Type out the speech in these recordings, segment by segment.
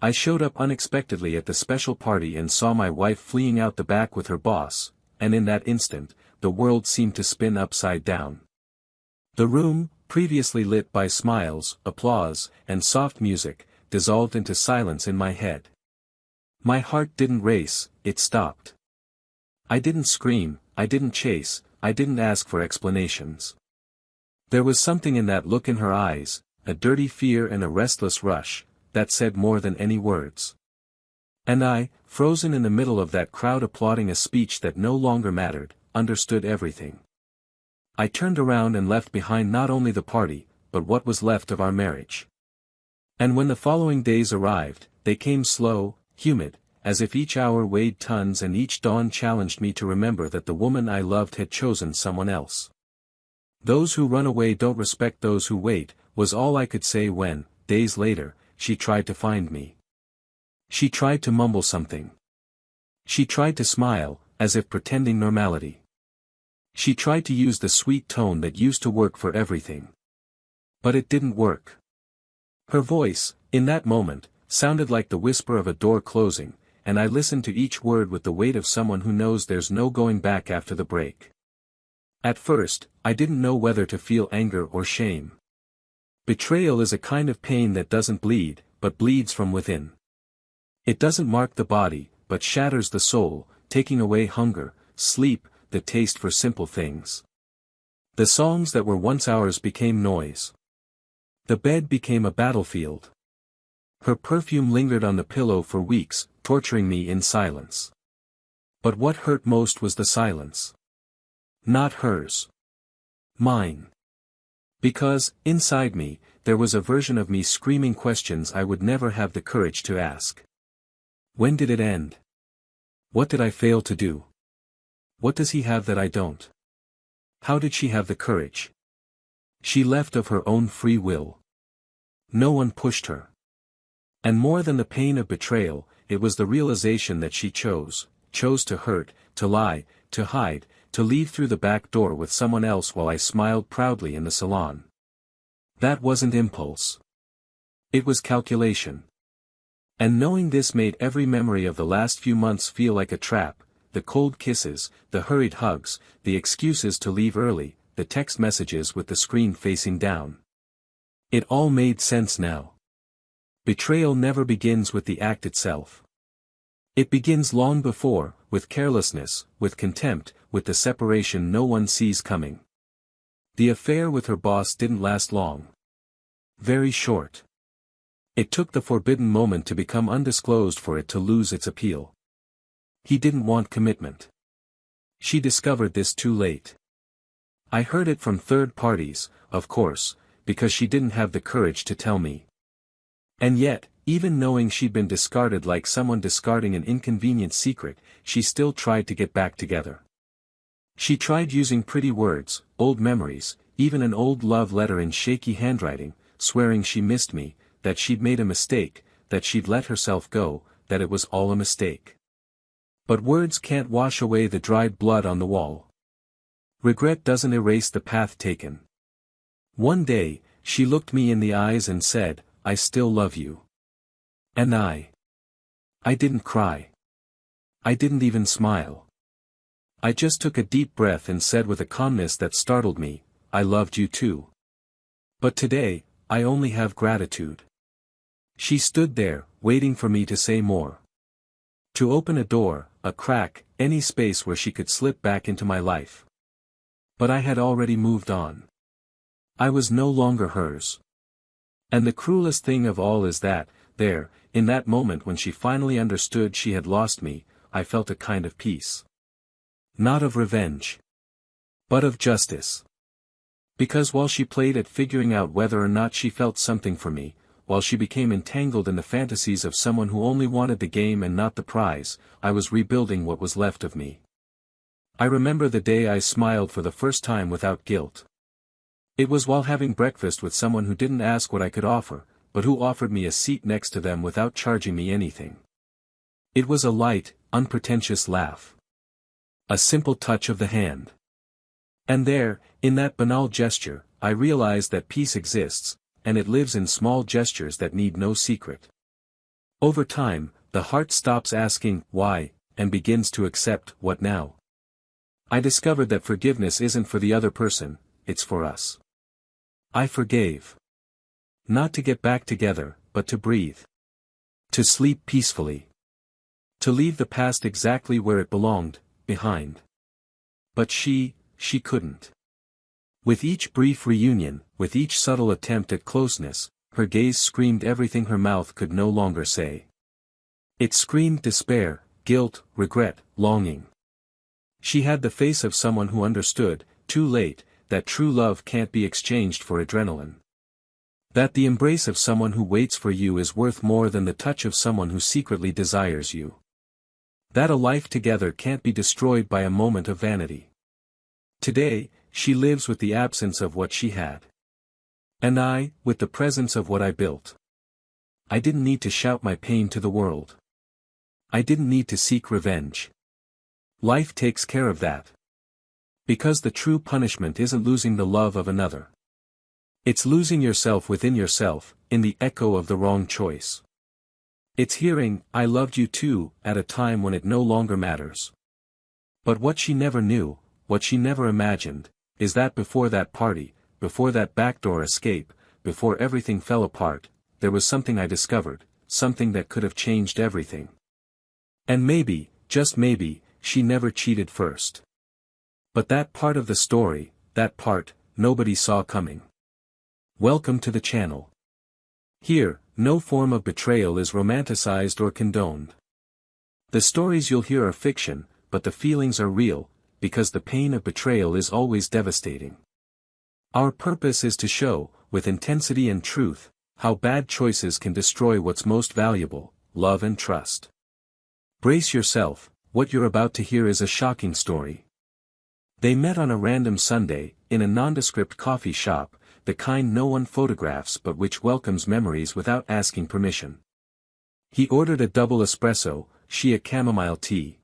I showed up unexpectedly at the special party and saw my wife fleeing out the back with her boss, and in that instant, the world seemed to spin upside down. The room, previously lit by smiles, applause, and soft music, dissolved into silence in my head. My heart didn't race, it stopped. I didn't scream, I didn't chase, I didn't ask for explanations. There was something in that look in her eyes, a dirty fear and a restless rush, that said more than any words. And I, frozen in the middle of that crowd applauding a speech that no longer mattered, understood everything. I turned around and left behind not only the party, but what was left of our marriage. And when the following days arrived, they came slow, humid, as if each hour weighed tons and each dawn challenged me to remember that the woman I loved had chosen someone else. Those who run away don't respect those who wait, was all I could say when, days later, she tried to find me. She tried to mumble something. She tried to smile, as if pretending normality. She tried to use the sweet tone that used to work for everything. But it didn't work. Her voice, in that moment, sounded like the whisper of a door closing, and I listened to each word with the weight of someone who knows there's no going back after the break. At first, I didn't know whether to feel anger or shame. Betrayal is a kind of pain that doesn't bleed, but bleeds from within. It doesn't mark the body, but shatters the soul, taking away hunger, sleep, the taste for simple things. The songs that were once ours became noise. The bed became a battlefield. Her perfume lingered on the pillow for weeks, torturing me in silence. But what hurt most was the silence. Not hers. Mine. Because, inside me, there was a version of me screaming questions I would never have the courage to ask. When did it end? What did I fail to do? What does he have that I don't? How did she have the courage? She left of her own free will. No one pushed her. And more than the pain of betrayal, it was the realization that she chose to hurt, to lie, to hide, to leave through the back door with someone else while I smiled proudly in the salon. That wasn't impulse. It was calculation. And knowing this made every memory of the last few months feel like a trap, the cold kisses, the hurried hugs, the excuses to leave early, the text messages with the screen facing down. It all made sense now. Betrayal never begins with the act itself. It begins long before, with carelessness, with contempt, with the separation no one sees coming. The affair with her boss didn't last long. Very short. It took the forbidden moment to become undisclosed for it to lose its appeal. He didn't want commitment. She discovered this too late. I heard it from third parties, of course, because she didn't have the courage to tell me. And yet, even knowing she'd been discarded like someone discarding an inconvenient secret, she still tried to get back together. She tried using pretty words, old memories, even an old love letter in shaky handwriting, swearing she missed me, that she'd made a mistake, that she'd let herself go, that it was all a mistake. But words can't wash away the dried blood on the wall. Regret doesn't erase the path taken. One day, she looked me in the eyes and said, "I still love you." And I didn't cry. I didn't even smile. I just took a deep breath and said with a calmness that startled me, "I loved you too." But today, I only have gratitude. She stood there, waiting for me to say more. To open a door, a crack, any space where she could slip back into my life. But I had already moved on. I was no longer hers. And the cruelest thing of all is that, there, in that moment when she finally understood she had lost me, I felt a kind of peace. Not of revenge. But of justice. Because while she played at figuring out whether or not she felt something for me, while she became entangled in the fantasies of someone who only wanted the game and not the prize, I was rebuilding what was left of me. I remember the day I smiled for the first time without guilt. It was while having breakfast with someone who didn't ask what I could offer, but who offered me a seat next to them without charging me anything. It was a light, unpretentious laugh. A simple touch of the hand. And there, in that banal gesture, I realized that peace exists, and it lives in small gestures that need no secret. Over time, the heart stops asking, why, and begins to accept, what now? I discovered that forgiveness isn't for the other person, it's for us. I forgave. Not to get back together, but to breathe. To sleep peacefully. To leave the past exactly where it belonged, behind. But she couldn't. With each brief reunion, with each subtle attempt at closeness, her gaze screamed everything her mouth could no longer say. It screamed despair, guilt, regret, longing. She had the face of someone who understood, too late, that true love can't be exchanged for adrenaline. That the embrace of someone who waits for you is worth more than the touch of someone who secretly desires you. That a life together can't be destroyed by a moment of vanity. Today, she lives with the absence of what she had. And I, with the presence of what I built. I didn't need to shout my pain to the world. I didn't need to seek revenge. Life takes care of that. Because the true punishment isn't losing the love of another. It's losing yourself within yourself, in the echo of the wrong choice. It's hearing, I loved you too, at a time when it no longer matters. But what she never knew, what she never imagined, is that before that party, before that backdoor escape, before everything fell apart, there was something I discovered, something that could have changed everything. And maybe, just maybe, she never cheated first. But that part of the story, that part, nobody saw coming. Welcome to the channel. Here, no form of betrayal is romanticized or condoned. The stories you'll hear are fiction, but the feelings are real, because the pain of betrayal is always devastating. Our purpose is to show, with intensity and truth, how bad choices can destroy what's most valuable, love and trust. Brace yourself, what you're about to hear is a shocking story. They met on a random Sunday, in a nondescript coffee shop, the kind no one photographs but which welcomes memories without asking permission. He ordered a double espresso, she a chamomile tea.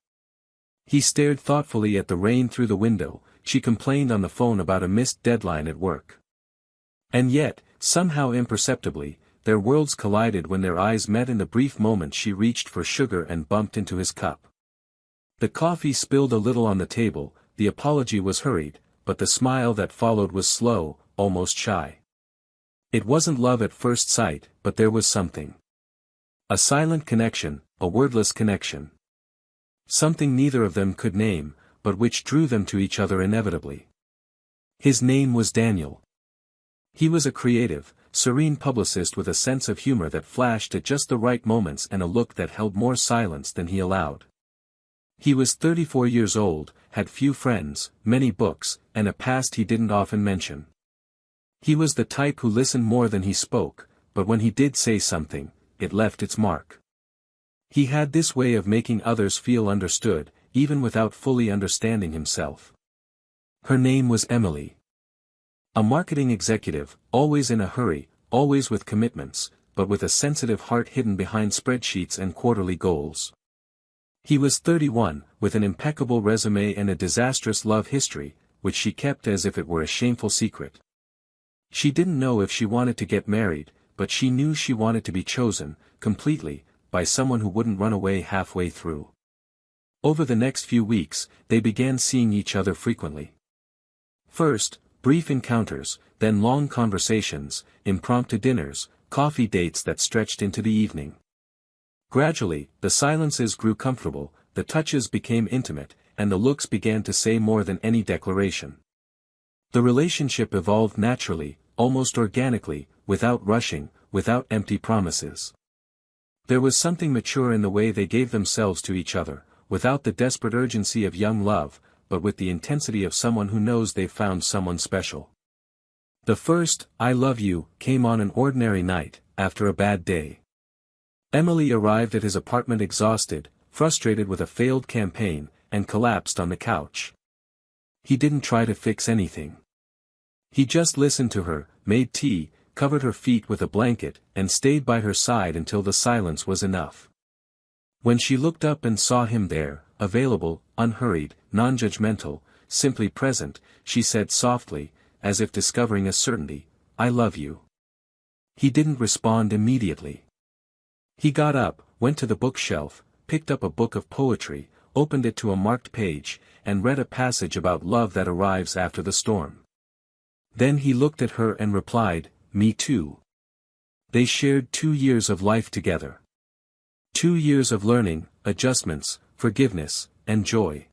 He stared thoughtfully at the rain through the window, she complained on the phone about a missed deadline at work. And yet, somehow imperceptibly, their worlds collided when their eyes met in the brief moment she reached for sugar and bumped into his cup. The coffee spilled a little on the table, the apology was hurried, but the smile that followed was slow, almost shy. It wasn't love at first sight, but there was something. A silent connection, a wordless connection. Something neither of them could name, but which drew them to each other inevitably. His name was Daniel. He was a creative, serene publicist with a sense of humor that flashed at just the right moments and a look that held more silence than he allowed. He was 34 years old, had few friends, many books, and a past he didn't often mention. He was the type who listened more than he spoke, but when he did say something, it left its mark. He had this way of making others feel understood, even without fully understanding himself. Her name was Emily. A marketing executive, always in a hurry, always with commitments, but with a sensitive heart hidden behind spreadsheets and quarterly goals. He was 31, with an impeccable resume and a disastrous love history, which she kept as if it were a shameful secret. She didn't know if she wanted to get married, but she knew she wanted to be chosen, completely, by someone who wouldn't run away halfway through. Over the next few weeks, they began seeing each other frequently. First, brief encounters, then long conversations, impromptu dinners, coffee dates that stretched into the evening. Gradually, the silences grew comfortable, the touches became intimate, and the looks began to say more than any declaration. The relationship evolved naturally, almost organically, without rushing, without empty promises. There was something mature in the way they gave themselves to each other, without the desperate urgency of young love, but with the intensity of someone who knows they've found someone special. The first, I love you, came on an ordinary night, after a bad day. Emily arrived at his apartment exhausted, frustrated with a failed campaign, and collapsed on the couch. He didn't try to fix anything. He just listened to her, made tea, covered her feet with a blanket, and stayed by her side until the silence was enough. When she looked up and saw him there, available, unhurried, non-judgmental, simply present, she said softly, as if discovering a certainty, I love you. He didn't respond immediately. He got up, went to the bookshelf, picked up a book of poetry, opened it to a marked page, and read a passage about love that arrives after the storm. Then he looked at her and replied, "Me too." They shared 2 years of life together. 2 years of learning, adjustments, forgiveness, and joy.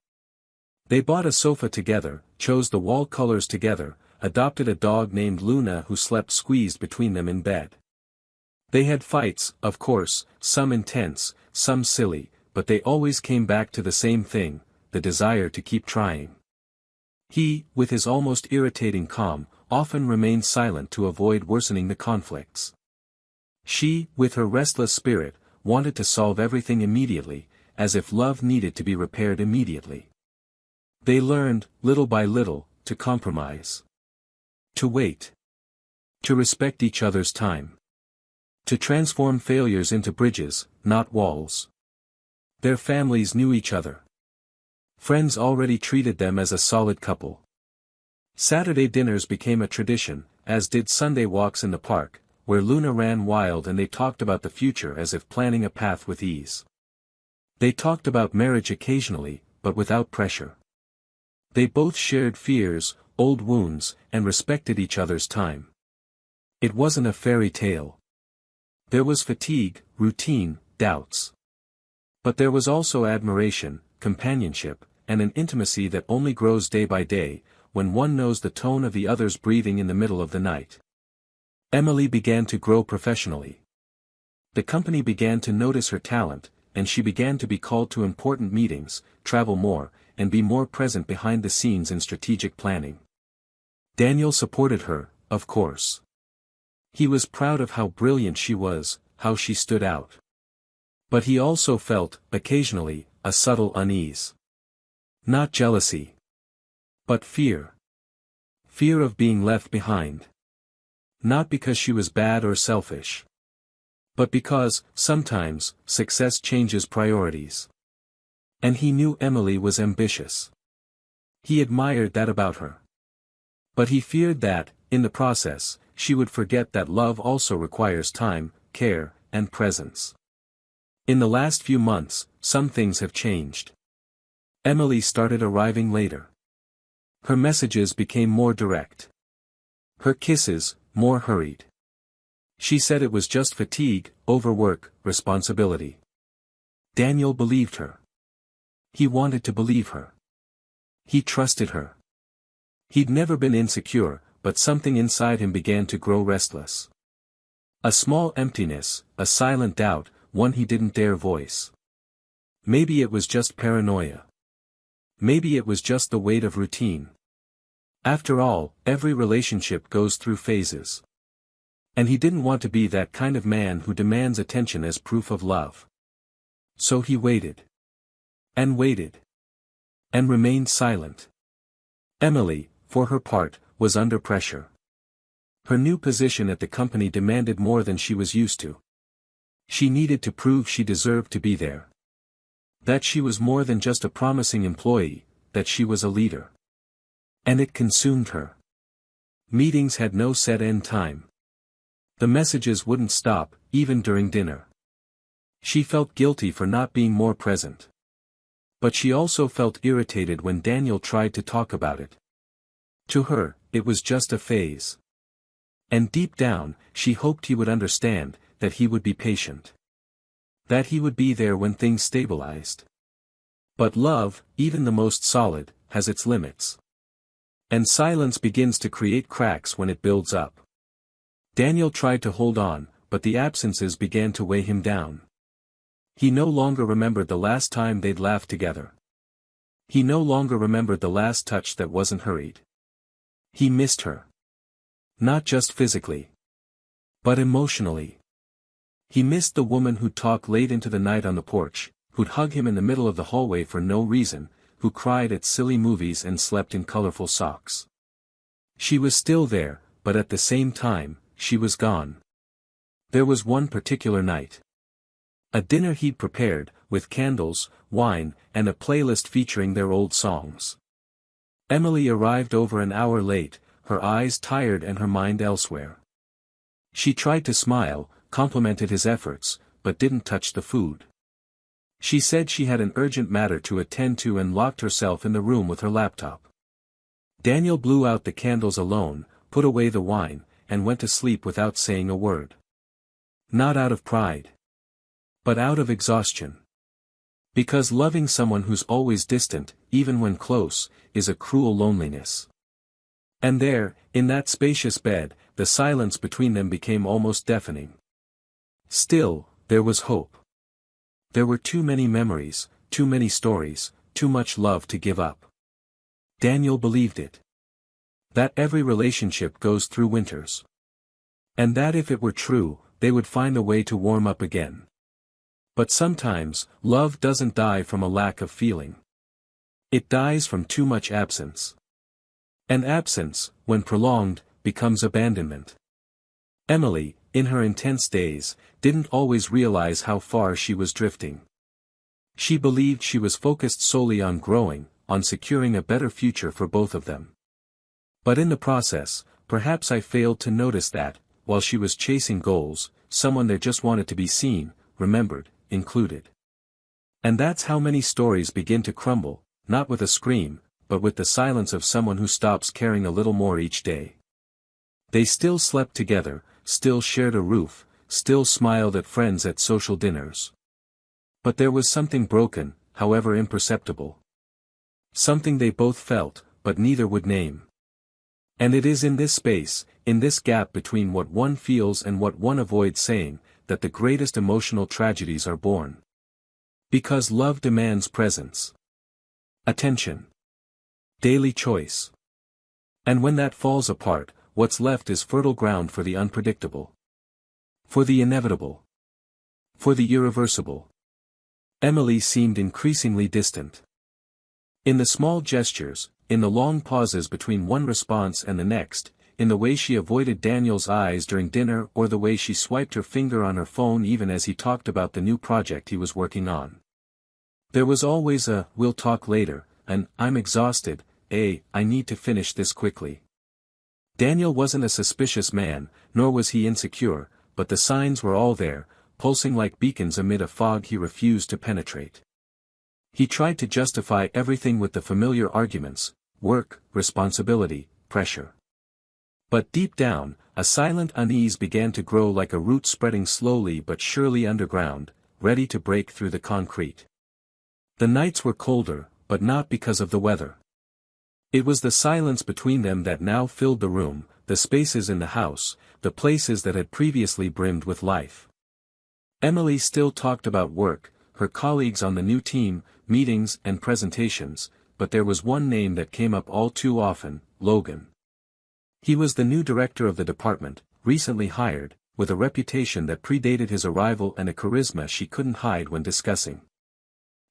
They bought a sofa together, chose the wall colors together, adopted a dog named Luna who slept squeezed between them in bed. They had fights, of course, some intense, some silly, but they always came back to the same thing, the desire to keep trying. He, with his almost irritating calm, often remained silent to avoid worsening the conflicts. She, with her restless spirit, wanted to solve everything immediately, as if love needed to be repaired immediately. They learned, little by little, to compromise. To wait. To respect each other's time. To transform failures into bridges, not walls. Their families knew each other. Friends already treated them as a solid couple. Saturday dinners became a tradition, as did Sunday walks in the park, where Luna ran wild and they talked about the future as if planning a path with ease. They talked about marriage occasionally, but without pressure. They both shared fears, old wounds, and respected each other's time. It wasn't a fairy tale. There was fatigue, routine, doubts. But there was also admiration, companionship, and an intimacy that only grows day by day, when one knows the tone of the other's breathing in the middle of the night. Emily began to grow professionally. The company began to notice her talent, and she began to be called to important meetings, travel more, and be more present behind the scenes in strategic planning. Daniel supported her, of course. He was proud of how brilliant she was, how she stood out. But he also felt, occasionally, a subtle unease. Not jealousy. But fear. Fear of being left behind. Not because she was bad or selfish. But because, sometimes, success changes priorities. And he knew Emily was ambitious. He admired that about her. But he feared that, in the process, she would forget that love also requires time, care, and presence. In the last few months, some things have changed. Emily started arriving later. Her messages became more direct. Her kisses, more hurried. She said it was just fatigue, overwork, responsibility. Daniel believed her. He wanted to believe her. He trusted her. He'd never been insecure, but something inside him began to grow restless. A small emptiness, a silent doubt, one he didn't dare voice. Maybe it was just paranoia. Maybe it was just the weight of routine. After all, every relationship goes through phases. And he didn't want to be that kind of man who demands attention as proof of love. So he waited. And waited. And remained silent. Emily, for her part, was under pressure. Her new position at the company demanded more than she was used to. She needed to prove she deserved to be there. That she was more than just a promising employee, that she was a leader. And it consumed her. Meetings had no set end time. The messages wouldn't stop, even during dinner. She felt guilty for not being more present. But she also felt irritated when Daniel tried to talk about it. To her, it was just a phase. And deep down, she hoped he would understand, that he would be patient. That he would be there when things stabilized. But love, even the most solid, has its limits. And silence begins to create cracks when it builds up. Daniel tried to hold on, but the absences began to weigh him down. He no longer remembered the last time they'd laughed together. He no longer remembered the last touch that wasn't hurried. He missed her. Not just physically. But emotionally. He missed the woman who'd talk late into the night on the porch, who'd hug him in the middle of the hallway for no reason, who cried at silly movies and slept in colorful socks. She was still there, but at the same time, she was gone. There was one particular night. A dinner he'd prepared, with candles, wine, and a playlist featuring their old songs. Emily arrived over an hour late, her eyes tired and her mind elsewhere. She tried to smile, complimented his efforts, but didn't touch the food. She said she had an urgent matter to attend to and locked herself in the room with her laptop. Daniel blew out the candles alone, put away the wine, and went to sleep without saying a word. Not out of pride, but out of exhaustion. Because loving someone who's always distant, even when close, is a cruel loneliness. And there, in that spacious bed, the silence between them became almost deafening. Still, there was hope. There were too many memories, too many stories, too much love to give up. Daniel believed it. That every relationship goes through winters. And that if it were true, they would find a way to warm up again. But sometimes, love doesn't die from a lack of feeling. It dies from too much absence. And absence, when prolonged, becomes abandonment. Emily, in her intense days, didn't always realize how far she was drifting. She believed she was focused solely on growing, on securing a better future for both of them. But in the process, perhaps I failed to notice that, while she was chasing goals, someone there just wanted to be seen, remembered, included. And that's how many stories begin to crumble, not with a scream, but with the silence of someone who stops caring a little more each day. They still slept together, still shared a roof, still smiled at friends at social dinners. But there was something broken, however imperceptible. Something they both felt, but neither would name. And it is in this space, in this gap between what one feels and what one avoids saying, that the greatest emotional tragedies are born. Because love demands presence, attention, daily choice. And when that falls apart, what's left is fertile ground for the unpredictable. For the inevitable. For the irreversible. Emily seemed increasingly distant. In the small gestures, in the long pauses between one response and the next, in the way she avoided Daniel's eyes during dinner or the way she swiped her finger on her phone even as he talked about the new project he was working on. There was always a, "we'll talk later," an, "I'm exhausted," a, "I need to finish this quickly." Daniel wasn't a suspicious man, nor was he insecure, but the signs were all there, pulsing like beacons amid a fog he refused to penetrate. He tried to justify everything with the familiar arguments: work, responsibility, pressure. But deep down, a silent unease began to grow like a root spreading slowly but surely underground, ready to break through the concrete. The nights were colder, but not because of the weather. It was the silence between them that now filled the room, the spaces in the house, the places that had previously brimmed with life. Emily still talked about work, her colleagues on the new team, meetings and presentations, but there was one name that came up all too often: Logan. He was the new director of the department, recently hired, with a reputation that predated his arrival and a charisma she couldn't hide when discussing.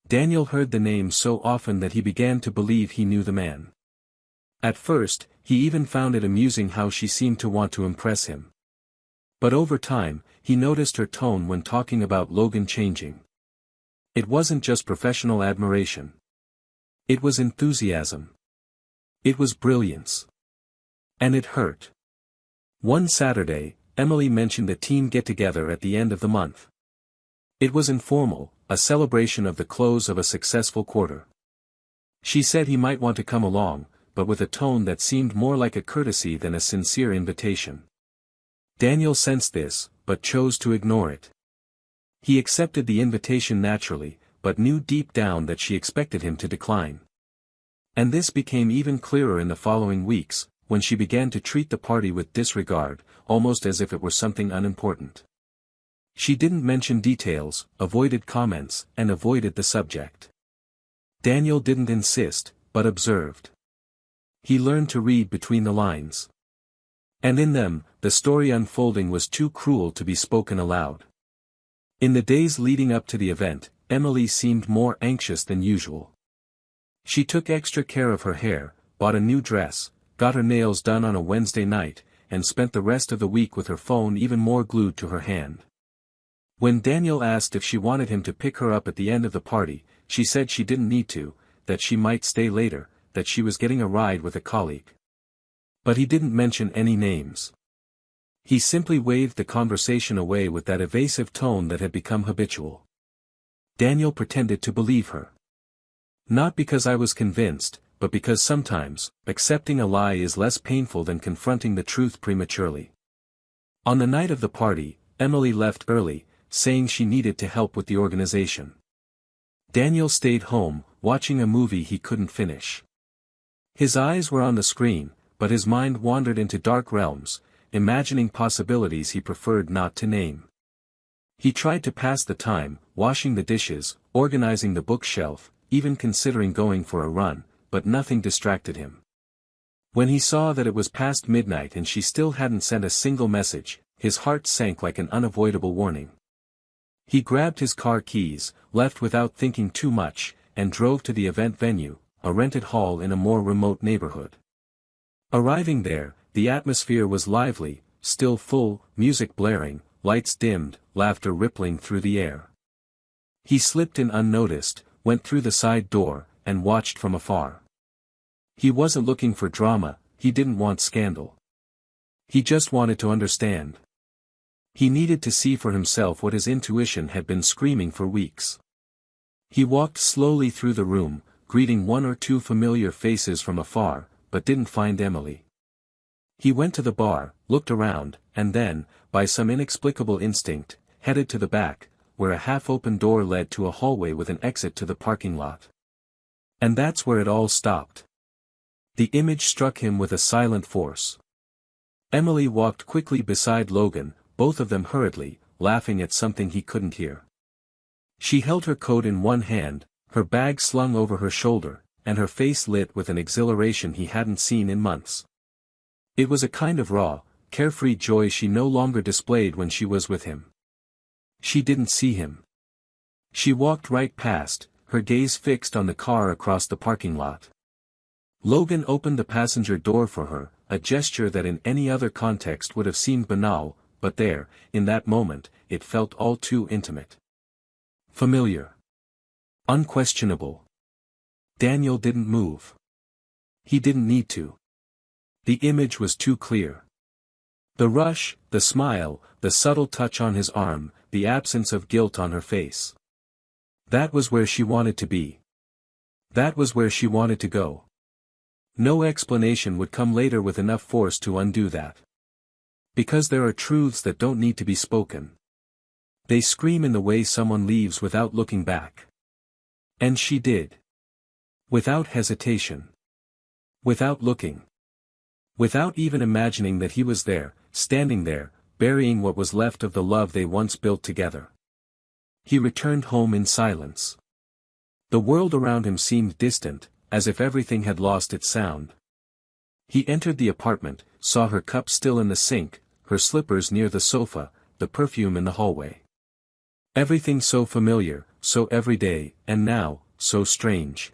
Daniel heard the name so often that he began to believe he knew the man. At first, he even found it amusing how she seemed to want to impress him. But over time, he noticed her tone when talking about Logan changing. It wasn't just professional admiration. It was enthusiasm. It was brilliance. And it hurt. One Saturday, Emily mentioned the team get-together at the end of the month. It was informal, a celebration of the close of a successful quarter. She said he might want to come along, but with a tone that seemed more like a courtesy than a sincere invitation. Daniel sensed this, but chose to ignore it. He accepted the invitation naturally, but knew deep down that she expected him to decline. And this became even clearer in the following weeks, when she began to treat the party with disregard, almost as if it were something unimportant. She didn't mention details, avoided comments, and avoided the subject. Daniel didn't insist, but observed. He learned to read between the lines. And in them, the story unfolding was too cruel to be spoken aloud. In the days leading up to the event, Emily seemed more anxious than usual. She took extra care of her hair, bought a new dress, got her nails done on a Wednesday night, and spent the rest of the week with her phone even more glued to her hand. When Daniel asked if she wanted him to pick her up at the end of the party, she said she didn't need to, that she might stay later, that she was getting a ride with a colleague. But he didn't mention any names. He simply waved the conversation away with that evasive tone that had become habitual. Daniel pretended to believe her. Not because I was convinced, but because sometimes, accepting a lie is less painful than confronting the truth prematurely. On the night of the party, Emily left early, saying she needed to help with the organization. Daniel stayed home, watching a movie he couldn't finish. His eyes were on the screen, but his mind wandered into dark realms, imagining possibilities he preferred not to name. He tried to pass the time, washing the dishes, organizing the bookshelf, even considering going for a run, but nothing distracted him. When he saw that it was past midnight and she still hadn't sent a single message, his heart sank like an unavoidable warning. He grabbed his car keys, left without thinking too much, and drove to the event venue, a rented hall in a more remote neighborhood. Arriving there, the atmosphere was lively, still full, music blaring, lights dimmed, laughter rippling through the air. He slipped in unnoticed, went through the side door, and watched from afar. He wasn't looking for drama, he didn't want scandal. He just wanted to understand. He needed to see for himself what his intuition had been screaming for weeks. He walked slowly through the room, greeting one or two familiar faces from afar, but didn't find Emily. He went to the bar, looked around, and then, by some inexplicable instinct, headed to the back, where a half-open door led to a hallway with an exit to the parking lot. And that's where it all stopped. The image struck him with a silent force. Emily walked quickly beside Logan, both of them hurriedly, laughing at something he couldn't hear. She held her coat in one hand, her bag slung over her shoulder, and her face lit with an exhilaration he hadn't seen in months. It was a kind of raw, carefree joy she no longer displayed when she was with him. She didn't see him. She walked right past, her gaze fixed on the car across the parking lot. Logan opened the passenger door for her, a gesture that in any other context would have seemed banal, but there, in that moment, it felt all too intimate. Familiar. Unquestionable. Daniel didn't move. He didn't need to. The image was too clear. The rush, the smile, the subtle touch on his arm, the absence of guilt on her face. That was where she wanted to be. That was where she wanted to go. No explanation would come later with enough force to undo that. Because there are truths that don't need to be spoken. They scream in the way someone leaves without looking back. And she did. Without hesitation. Without looking. Without even imagining that he was there, standing there, burying what was left of the love they once built together. He returned home in silence. The world around him seemed distant, as if everything had lost its sound. He entered the apartment, saw her cup still in the sink, her slippers near the sofa, the perfume in the hallway. Everything so familiar, so everyday, and now, so strange.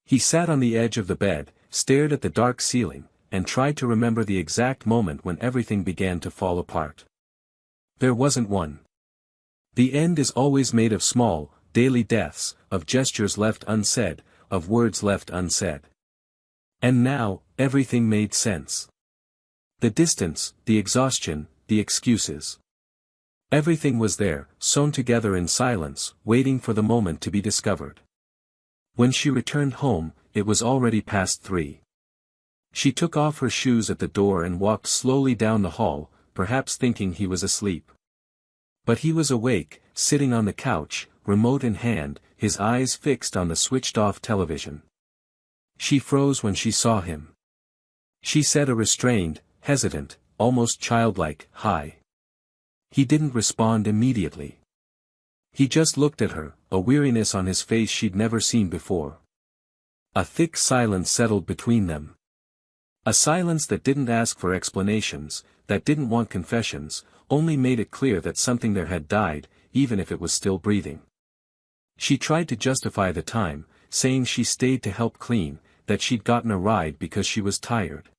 He sat on the edge of the bed, stared at the dark ceiling, and tried to remember the exact moment when everything began to fall apart. There wasn't one. The end is always made of small, daily deaths, of gestures left unsaid, of words left unsaid. And now, everything made sense. The distance, the exhaustion, the excuses. Everything was there, sewn together in silence, waiting for the moment to be discovered. When she returned home, it was already past 3. She took off her shoes at the door and walked slowly down the hall, perhaps thinking he was asleep. But he was awake, sitting on the couch, remote in hand, his eyes fixed on the switched-off television. She froze when she saw him. She said a restrained, hesitant, almost childlike, "Hi." He didn't respond immediately. He just looked at her, a weariness on his face she'd never seen before. A thick silence settled between them. A silence that didn't ask for explanations, that didn't want confessions, only made it clear that something there had died, even if it was still breathing. She tried to justify the time, saying she stayed to help clean, that she'd gotten a ride because she was tired.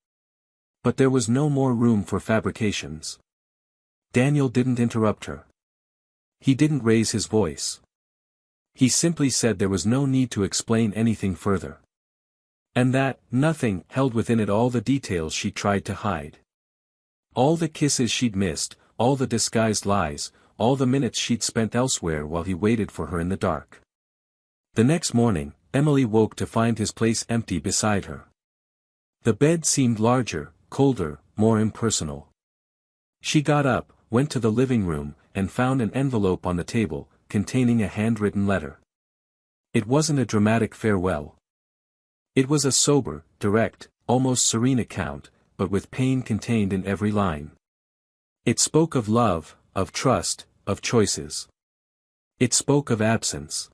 But there was no more room for fabrications. Daniel didn't interrupt her. He didn't raise his voice. He simply said there was no need to explain anything further. And that, nothing, held within it all the details she tried to hide. All the kisses she'd missed, all the disguised lies, all the minutes she'd spent elsewhere while he waited for her in the dark. The next morning, Emily woke to find his place empty beside her. The bed seemed larger, colder, more impersonal. She got up, went to the living room, and found an envelope on the table, containing a handwritten letter. It wasn't a dramatic farewell. It was a sober, direct, almost serene account, but with pain contained in every line. It spoke of love, of trust, of choices. It spoke of absence.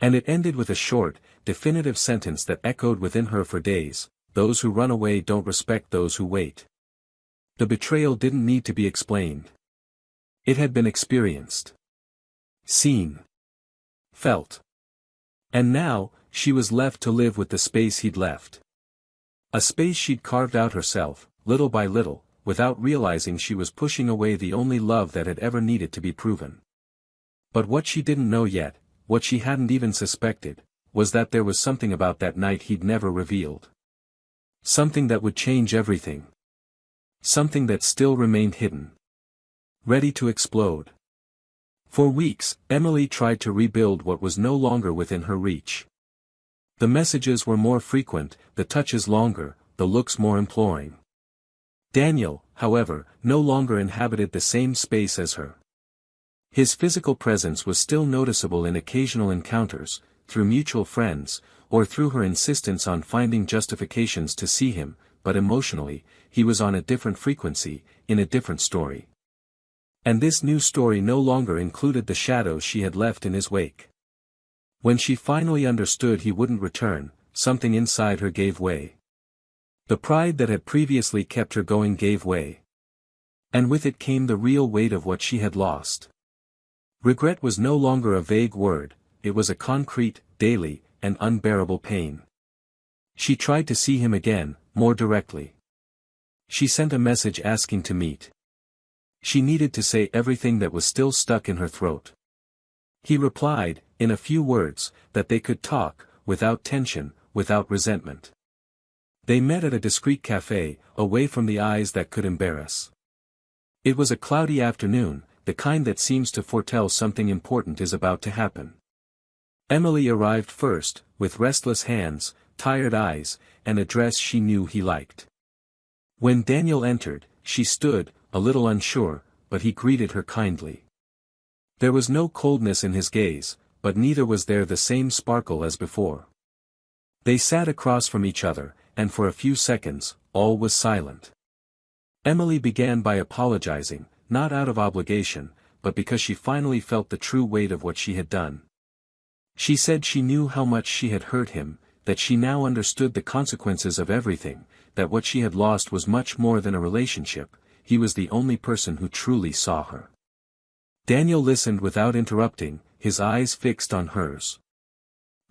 And it ended with a short, definitive sentence that echoed within her for days: those who run away don't respect those who wait. The betrayal didn't need to be explained. It had been experienced. Seen. Felt. And now, she was left to live with the space he'd left. A space she'd carved out herself, little by little, without realizing she was pushing away the only love that had ever needed to be proven. But what she didn't know yet, what she hadn't even suspected, was that there was something about that night he'd never revealed. Something that would change everything. Something that still remained hidden. Ready to explode. For weeks, Emily tried to rebuild what was no longer within her reach. The messages were more frequent, the touches longer, the looks more imploring. Daniel, however, no longer inhabited the same space as her. His physical presence was still noticeable in occasional encounters, through mutual friends, or through her insistence on finding justifications to see him, but emotionally, he was on a different frequency, in a different story. And this new story no longer included the shadows she had left in his wake. When she finally understood he wouldn't return, something inside her gave way. The pride that had previously kept her going gave way. And with it came the real weight of what she had lost. Regret was no longer a vague word, it was a concrete, daily, and unbearable pain. She tried to see him again, more directly. She sent a message asking to meet. She needed to say everything that was still stuck in her throat. He replied, in a few words, that they could talk, without tension, without resentment. They met at a discreet cafe, away from the eyes that could embarrass. It was a cloudy afternoon, the kind that seems to foretell something important is about to happen. Emily arrived first, with restless hands, tired eyes, and a dress she knew he liked. When Daniel entered, she stood, a little unsure, but he greeted her kindly. There was no coldness in his gaze, but neither was there the same sparkle as before. They sat across from each other, and for a few seconds, all was silent. Emily began by apologizing, not out of obligation, but because she finally felt the true weight of what she had done. She said she knew how much she had hurt him, that she now understood the consequences of everything, that what she had lost was much more than a relationship, he was the only person who truly saw her. Daniel listened without interrupting, his eyes fixed on hers.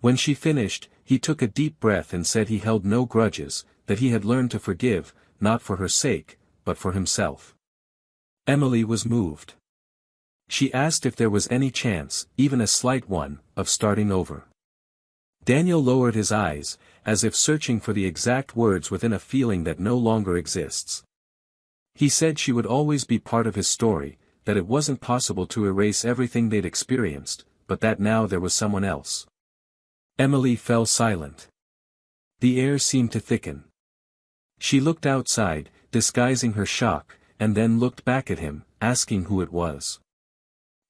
When she finished, he took a deep breath and said he held no grudges, that he had learned to forgive, not for her sake, but for himself. Emily was moved. She asked if there was any chance, even a slight one, of starting over. Daniel lowered his eyes, as if searching for the exact words within a feeling that no longer exists. He said she would always be part of his story, that it wasn't possible to erase everything they'd experienced, but that now there was someone else. Emily fell silent. The air seemed to thicken. She looked outside, disguising her shock, and then looked back at him, asking who it was.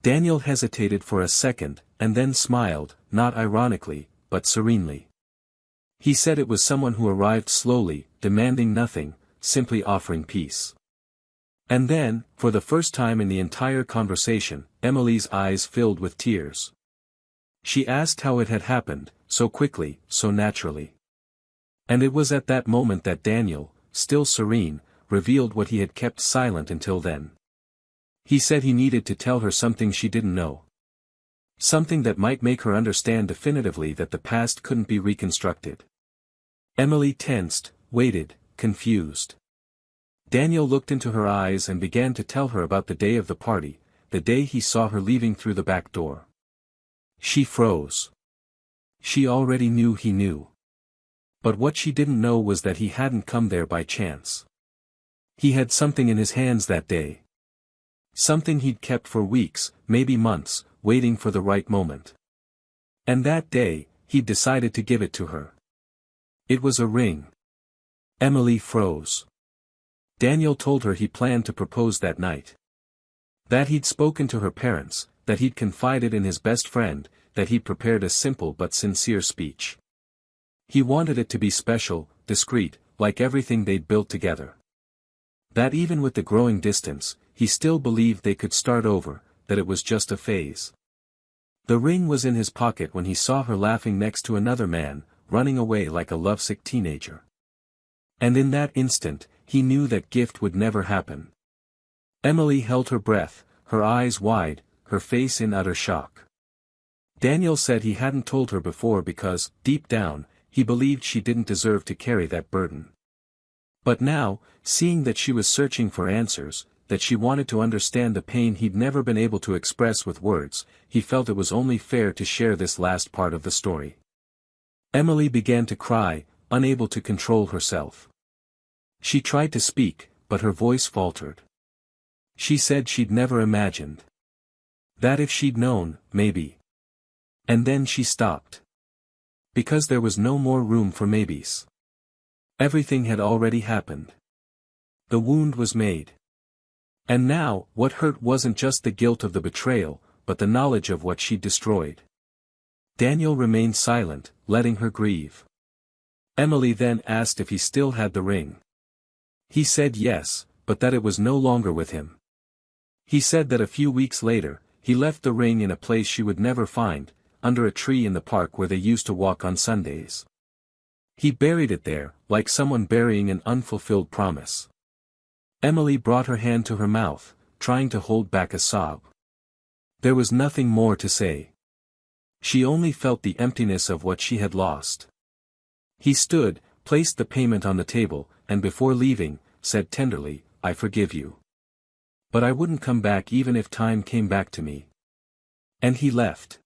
Daniel hesitated for a second, and then smiled, not ironically, but serenely. He said it was someone who arrived slowly, demanding nothing, simply offering peace. And then, for the first time in the entire conversation, Emily's eyes filled with tears. She asked how it had happened, so quickly, so naturally. And it was at that moment that Daniel, still serene, revealed what he had kept silent until then. He said he needed to tell her something she didn't know. Something that might make her understand definitively that the past couldn't be reconstructed. Emily tensed, waited, confused. Daniel looked into her eyes and began to tell her about the day of the party, the day he saw her leaving through the back door. She froze. She already knew he knew. But what she didn't know was that he hadn't come there by chance. He had something in his hands that day. Something he'd kept for weeks, maybe months, waiting for the right moment. And that day, he'd decided to give it to her. It was a ring. Emily froze. Daniel told her he planned to propose that night. That he'd spoken to her parents, that he'd confided in his best friend, that he'd prepared a simple but sincere speech. He wanted it to be special, discreet, like everything they'd built together. That even with the growing distance, he still believed they could start over, that it was just a phase. The ring was in his pocket when he saw her laughing next to another man, running away like a lovesick teenager. And in that instant, he knew that gift would never happen. Emily held her breath, her eyes wide, her face in utter shock. Daniel said he hadn't told her before because, deep down, he believed she didn't deserve to carry that burden. But now, seeing that she was searching for answers, that she wanted to understand the pain he'd never been able to express with words, he felt it was only fair to share this last part of the story. Emily began to cry, unable to control herself. She tried to speak, but her voice faltered. She said she'd never imagined. That if she'd known, maybe. And then she stopped. Because there was no more room for maybes. Everything had already happened. The wound was made. And now, what hurt wasn't just the guilt of the betrayal, but the knowledge of what she'd destroyed. Daniel remained silent, letting her grieve. Emily then asked if he still had the ring. He said yes, but that it was no longer with him. He said that a few weeks later, he left the ring in a place she would never find, under a tree in the park where they used to walk on Sundays. He buried it there, like someone burying an unfulfilled promise. Emily brought her hand to her mouth, trying to hold back a sob. There was nothing more to say. She only felt the emptiness of what she had lost. He stood, placed the payment on the table, and before leaving, said tenderly, "I forgive you. But I wouldn't come back even if time came back to me." And he left.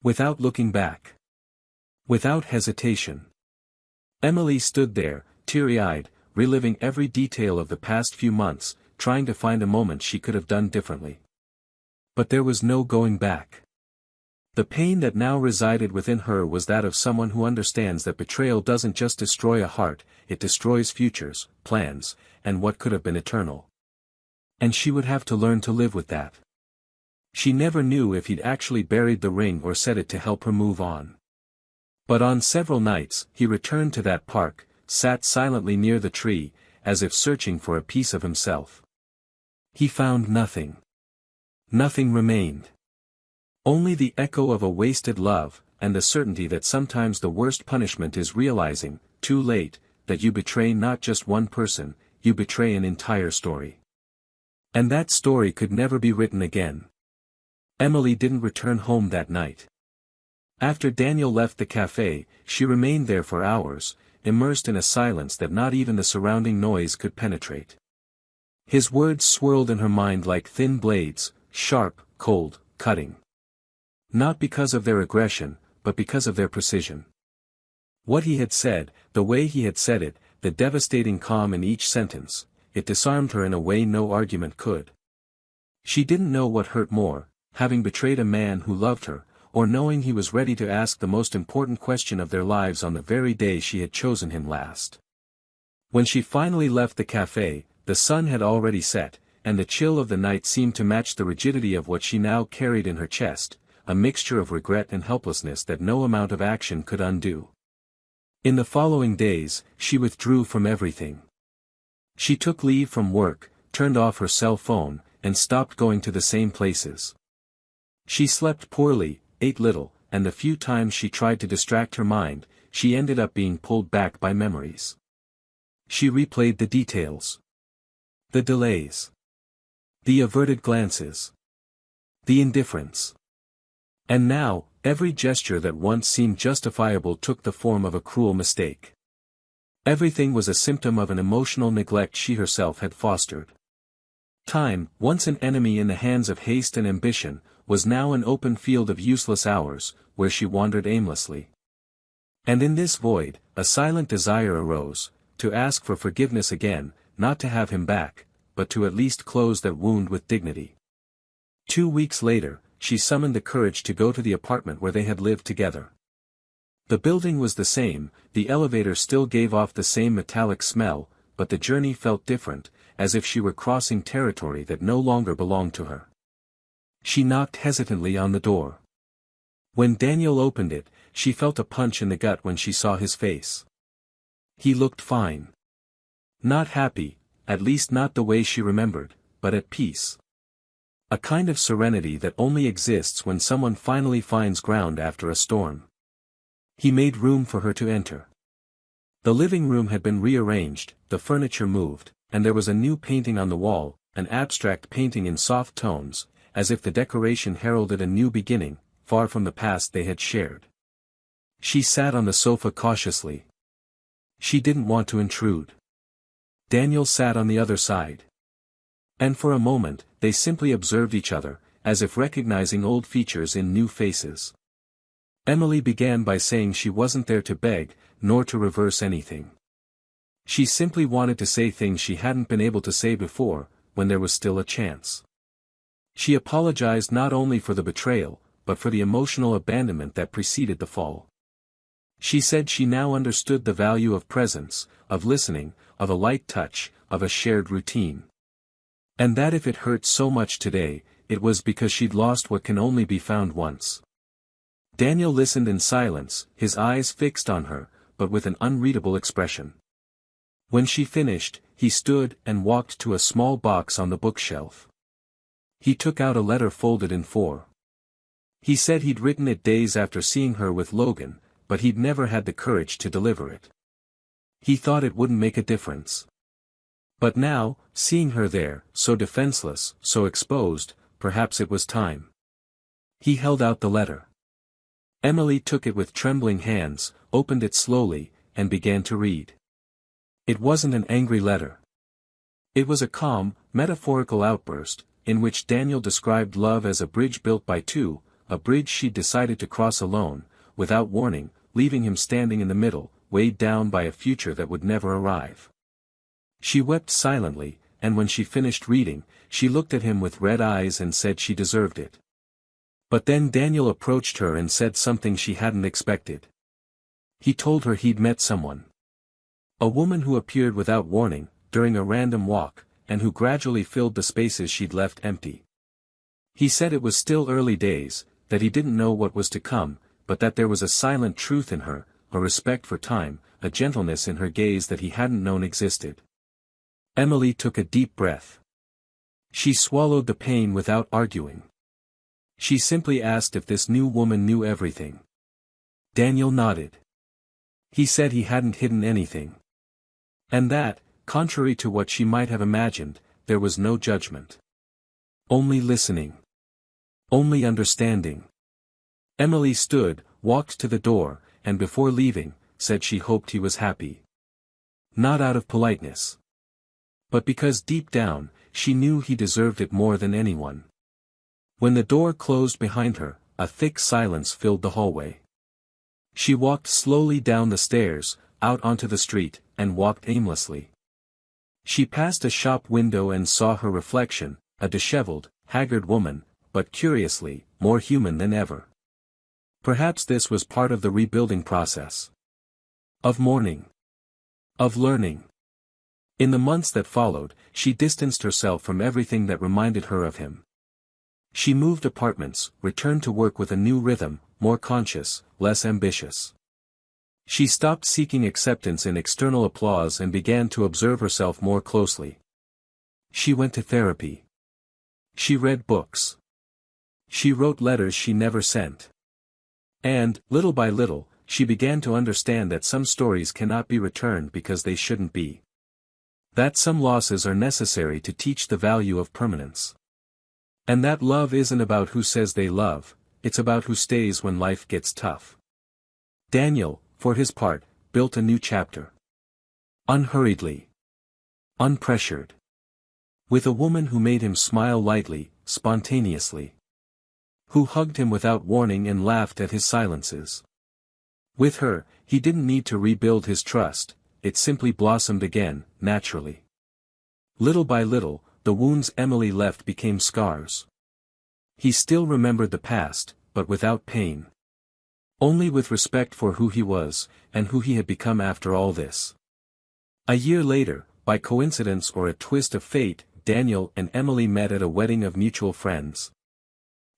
Without looking back. Without hesitation. Emily stood there, teary-eyed, reliving every detail of the past few months, trying to find a moment she could have done differently. But there was no going back. The pain that now resided within her was that of someone who understands that betrayal doesn't just destroy a heart, it destroys futures, plans, and what could have been eternal. And she would have to learn to live with that. She never knew if he'd actually buried the ring or said it to help her move on. But on several nights, he returned to that park, sat silently near the tree, as if searching for a piece of himself. He found nothing. Nothing remained. Only the echo of a wasted love, and the certainty that sometimes the worst punishment is realizing, too late, that you betray not just one person, you betray an entire story. And that story could never be written again. Emily didn't return home that night. After Daniel left the cafe, she remained there for hours, immersed in a silence that not even the surrounding noise could penetrate. His words swirled in her mind like thin blades, sharp, cold, cutting. Not because of their aggression, but because of their precision. What he had said, the way he had said it, the devastating calm in each sentence, it disarmed her in a way no argument could. She didn't know what hurt more, having betrayed a man who loved her, or knowing he was ready to ask the most important question of their lives on the very day she had chosen him last. When she finally left the cafe, the sun had already set, and the chill of the night seemed to match the rigidity of what she now carried in her chest, a mixture of regret and helplessness that no amount of action could undo. In the following days, she withdrew from everything. She took leave from work, turned off her cell phone, and stopped going to the same places. She slept poorly, ate little, and the few times she tried to distract her mind, she ended up being pulled back by memories. She replayed the details. The delays. The averted glances. The indifference. And now, every gesture that once seemed justifiable took the form of a cruel mistake. Everything was a symptom of an emotional neglect she herself had fostered. Time, once an enemy in the hands of haste and ambition, was now an open field of useless hours, where she wandered aimlessly. And in this void, a silent desire arose, to ask for forgiveness again, not to have him back, but to at least close that wound with dignity. 2 weeks later, she summoned the courage to go to the apartment where they had lived together. The building was the same, the elevator still gave off the same metallic smell, but the journey felt different, as if she were crossing territory that no longer belonged to her. She knocked hesitantly on the door. When Daniel opened it, she felt a punch in the gut when she saw his face. He looked fine. Not happy, at least not the way she remembered, but at peace. A kind of serenity that only exists when someone finally finds ground after a storm. He made room for her to enter. The living room had been rearranged, the furniture moved, and there was a new painting on the wall, an abstract painting in soft tones, as if the decoration heralded a new beginning, far from the past they had shared. She sat on the sofa cautiously. She didn't want to intrude. Daniel sat on the other side. And for a moment, they simply observed each other, as if recognizing old features in new faces. Emily began by saying she wasn't there to beg, nor to reverse anything. She simply wanted to say things she hadn't been able to say before, when there was still a chance. She apologized not only for the betrayal, but for the emotional abandonment that preceded the fall. She said she now understood the value of presence, of listening, of a light touch, of a shared routine. And that if it hurt so much today, it was because she'd lost what can only be found once. Daniel listened in silence, his eyes fixed on her, but with an unreadable expression. When she finished, he stood and walked to a small box on the bookshelf. He took out a letter folded in 4. He said he'd written it days after seeing her with Logan, but he'd never had the courage to deliver it. He thought it wouldn't make a difference. But now, seeing her there, so defenseless, so exposed, perhaps it was time. He held out the letter. Emily took it with trembling hands, opened it slowly, and began to read. It wasn't an angry letter. It was a calm, metaphorical outburst, in which Daniel described love as a bridge built by two, a bridge she'd decided to cross alone, without warning, leaving him standing in the middle, weighed down by a future that would never arrive. She wept silently, and when she finished reading, she looked at him with red eyes and said she deserved it. But then Daniel approached her and said something she hadn't expected. He told her he'd met someone. A woman who appeared without warning, during a random walk, and who gradually filled the spaces she'd left empty. He said it was still early days, that he didn't know what was to come, but that there was a silent truth in her, a respect for time, a gentleness in her gaze that he hadn't known existed. Emily took a deep breath. She swallowed the pain without arguing. She simply asked if this new woman knew everything. Daniel nodded. He said he hadn't hidden anything. And that, contrary to what she might have imagined, there was no judgment. Only listening. Only understanding. Emily stood, walked to the door, and before leaving, said she hoped he was happy. Not out of politeness. But because deep down, she knew he deserved it more than anyone. When the door closed behind her, a thick silence filled the hallway. She walked slowly down the stairs, out onto the street, and walked aimlessly. She passed a shop window and saw her reflection, a disheveled, haggard woman, but curiously, more human than ever. Perhaps this was part of the rebuilding process. Of mourning. Of learning. In the months that followed, she distanced herself from everything that reminded her of him. She moved apartments, returned to work with a new rhythm, more conscious, less ambitious. She stopped seeking acceptance in external applause and began to observe herself more closely. She went to therapy. She read books. She wrote letters she never sent. And, little by little, she began to understand that some stories cannot be returned because they shouldn't be. That some losses are necessary to teach the value of permanence. And that love isn't about who says they love, it's about who stays when life gets tough. Daniel, for his part, built a new chapter. Unhurriedly. Unpressured. With a woman who made him smile lightly, spontaneously. Who hugged him without warning and laughed at his silences. With her, he didn't need to rebuild his trust, it simply blossomed again, naturally. Little by little, the wounds Emily left became scars. He still remembered the past, but without pain. Only with respect for who he was, and who he had become after all this. A year later, by coincidence or a twist of fate, Daniel and Emily met at a wedding of mutual friends.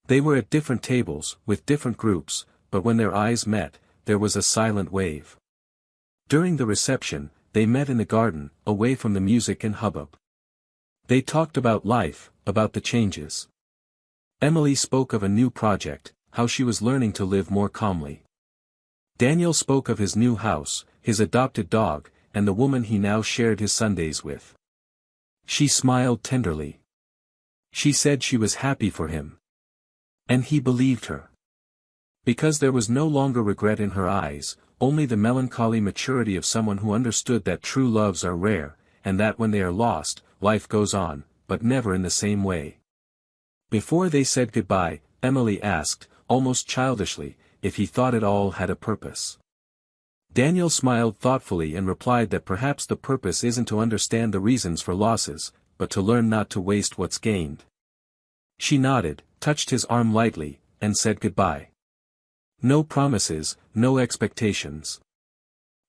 They were at different tables, with different groups, but when their eyes met, there was a silent wave. During the reception, they met in the garden, away from the music and hubbub. They talked about life, about the changes. Emily spoke of a new project, how she was learning to live more calmly. Daniel spoke of his new house, his adopted dog, and the woman he now shared his Sundays with. She smiled tenderly. She said she was happy for him. And he believed her. Because there was no longer regret in her eyes, only the melancholy maturity of someone who understood that true loves are rare, and that when they are lost, life goes on, but never in the same way. Before they said goodbye, Emily asked, almost childishly, if he thought it all had a purpose. Daniel smiled thoughtfully and replied that perhaps the purpose isn't to understand the reasons for losses, but to learn not to waste what's gained. She nodded, touched his arm lightly, and said goodbye. No promises, no expectations.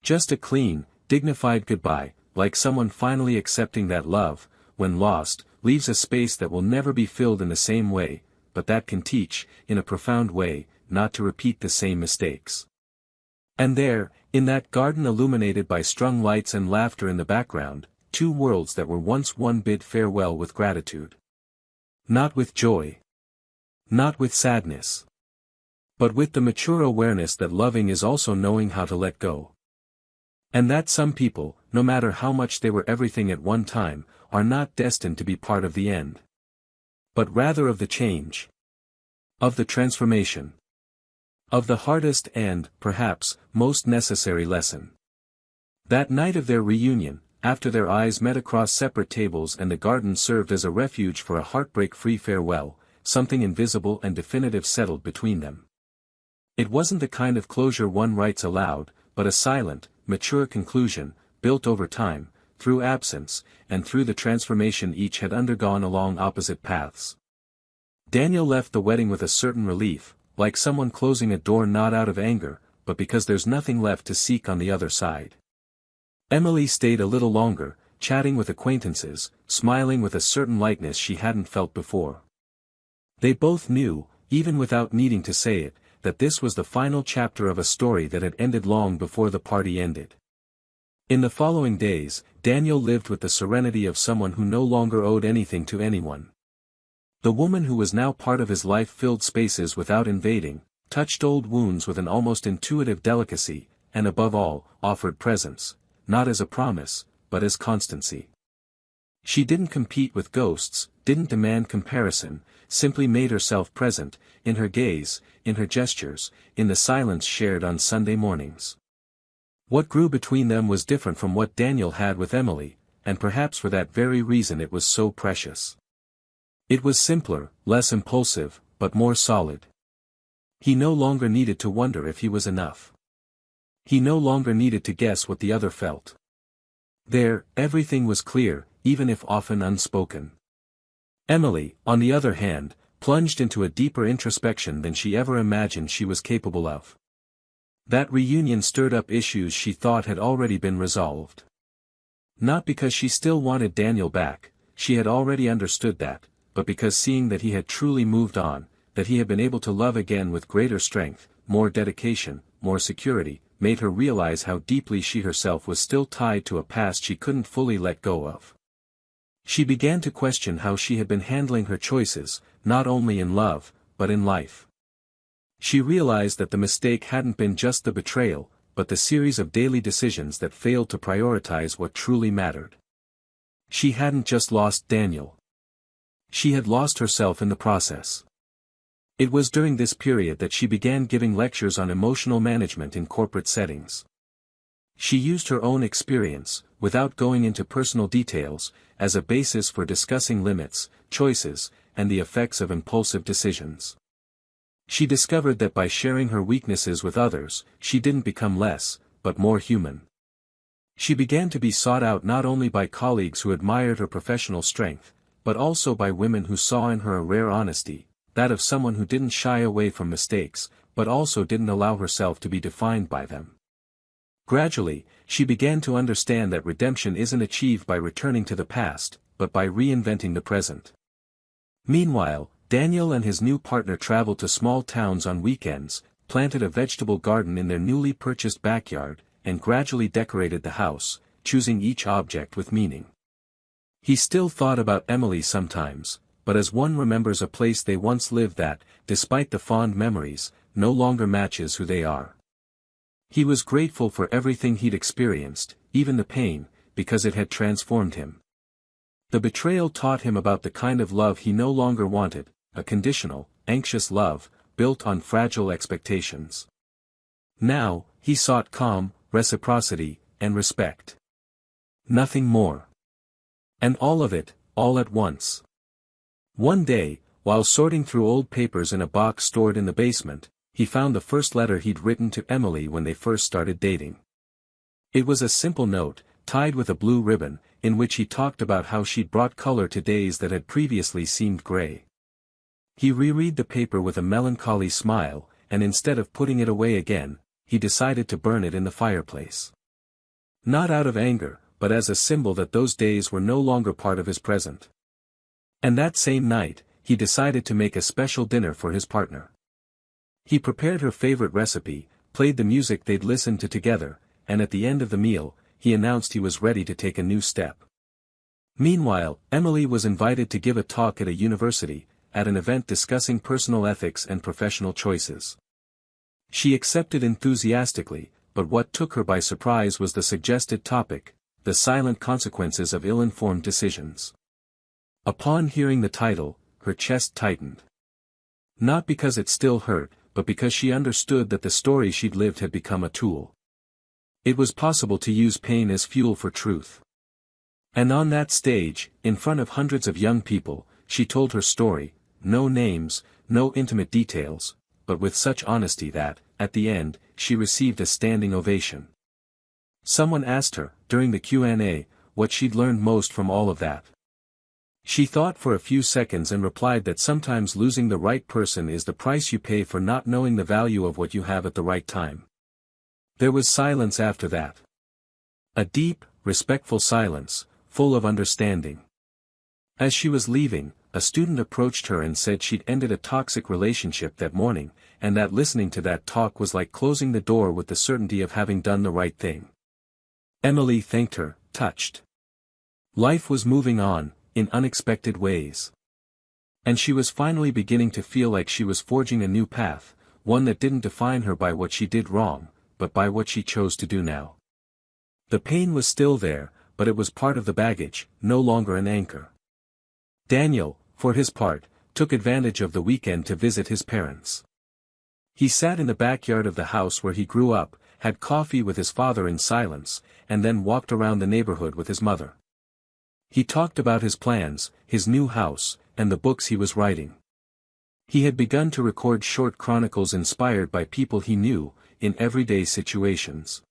Just a clean, dignified goodbye, like someone finally accepting that love, when lost, leaves a space that will never be filled in the same way, but that can teach, in a profound way, not to repeat the same mistakes. And there, in that garden illuminated by strung lights and laughter in the background, two worlds that were once one bid farewell with gratitude. Not with joy. Not with sadness. But with the mature awareness that loving is also knowing how to let go. And that some people, no matter how much they were everything at one time, are not destined to be part of the end. But rather of the change. Of the transformation. Of the hardest and, perhaps, most necessary lesson. That night of their reunion, after their eyes met across separate tables and the garden served as a refuge for a heartbreak-free farewell, something invisible and definitive settled between them. It wasn't the kind of closure one writes aloud, but a silent, mature conclusion, built over time, through absence, and through the transformation each had undergone along opposite paths. Daniel left the wedding with a certain relief, like someone closing a door not out of anger, but because there's nothing left to seek on the other side. Emily stayed a little longer, chatting with acquaintances, smiling with a certain lightness she hadn't felt before. They both knew, even without needing to say it, that this was the final chapter of a story that had ended long before the party ended. In the following days, Daniel lived with the serenity of someone who no longer owed anything to anyone. The woman who was now part of his life filled spaces without invading, touched old wounds with an almost intuitive delicacy, and above all, offered presence, not as a promise, but as constancy. She didn't compete with ghosts, didn't demand comparison, simply made herself present, in her gaze, in her gestures, in the silence shared on Sunday mornings. What grew between them was different from what Daniel had with Emily, and perhaps for that very reason it was so precious. It was simpler, less impulsive, but more solid. He no longer needed to wonder if he was enough. He no longer needed to guess what the other felt. There, everything was clear, even if often unspoken. Emily, on the other hand, plunged into a deeper introspection than she ever imagined she was capable of. That reunion stirred up issues she thought had already been resolved. Not because she still wanted Daniel back, she had already understood that, but because seeing that he had truly moved on, that he had been able to love again with greater strength, more dedication, more security, made her realize how deeply she herself was still tied to a past she couldn't fully let go of. She began to question how she had been handling her choices, not only in love, but in life. She realized that the mistake hadn't been just the betrayal, but the series of daily decisions that failed to prioritize what truly mattered. She hadn't just lost Daniel. She had lost herself in the process. It was during this period that she began giving lectures on emotional management in corporate settings. She used her own experience, without going into personal details, as a basis for discussing limits, choices, and the effects of impulsive decisions. She discovered that by sharing her weaknesses with others, she didn't become less, but more human. She began to be sought out not only by colleagues who admired her professional strength, but also by women who saw in her a rare honesty, that of someone who didn't shy away from mistakes, but also didn't allow herself to be defined by them. Gradually, she began to understand that redemption isn't achieved by returning to the past, but by reinventing the present. Meanwhile, Daniel and his new partner traveled to small towns on weekends, planted a vegetable garden in their newly purchased backyard, and gradually decorated the house, choosing each object with meaning. He still thought about Emily sometimes, but as one remembers a place they once lived that, despite the fond memories, no longer matches who they are. He was grateful for everything he'd experienced, even the pain, because it had transformed him. The betrayal taught him about the kind of love he no longer wanted, a conditional, anxious love, built on fragile expectations. Now, he sought calm, reciprocity, and respect. Nothing more. And all of it, all at once. One day, while sorting through old papers in a box stored in the basement, he found the first letter he'd written to Emily when they first started dating. It was a simple note, tied with a blue ribbon, in which he talked about how she'd brought color to days that had previously seemed gray. He reread the paper with a melancholy smile, and instead of putting it away again, he decided to burn it in the fireplace. Not out of anger, but as a symbol that those days were no longer part of his present. And that same night, he decided to make a special dinner for his partner. He prepared her favorite recipe, played the music they'd listened to together, and at the end of the meal, he announced he was ready to take a new step. Meanwhile, Emily was invited to give a talk at a university, at an event discussing personal ethics and professional choices. She accepted enthusiastically, but what took her by surprise was the suggested topic, the silent consequences of ill-informed decisions. Upon hearing the title, her chest tightened. Not because it still hurt, but because she understood that the story she'd lived had become a tool. It was possible to use pain as fuel for truth. And on that stage, in front of hundreds of young people, she told her story, no names, no intimate details, but with such honesty that, at the end, she received a standing ovation. Someone asked her, during the Q&A, what she'd learned most from all of that. She thought for a few seconds and replied that sometimes losing the right person is the price you pay for not knowing the value of what you have at the right time. There was silence after that. A deep, respectful silence, full of understanding. As she was leaving, a student approached her and said she'd ended a toxic relationship that morning, and that listening to that talk was like closing the door with the certainty of having done the right thing. Emily thanked her, touched. Life was moving on, in unexpected ways. And she was finally beginning to feel like she was forging a new path, one that didn't define her by what she did wrong, but by what she chose to do now. The pain was still there, but it was part of the baggage, no longer an anchor. Daniel, for his part, took advantage of the weekend to visit his parents. He sat in the backyard of the house where he grew up, had coffee with his father in silence, and then walked around the neighborhood with his mother. He talked about his plans, his new house, and the books he was writing. He had begun to record short chronicles inspired by people he knew, in everyday situations.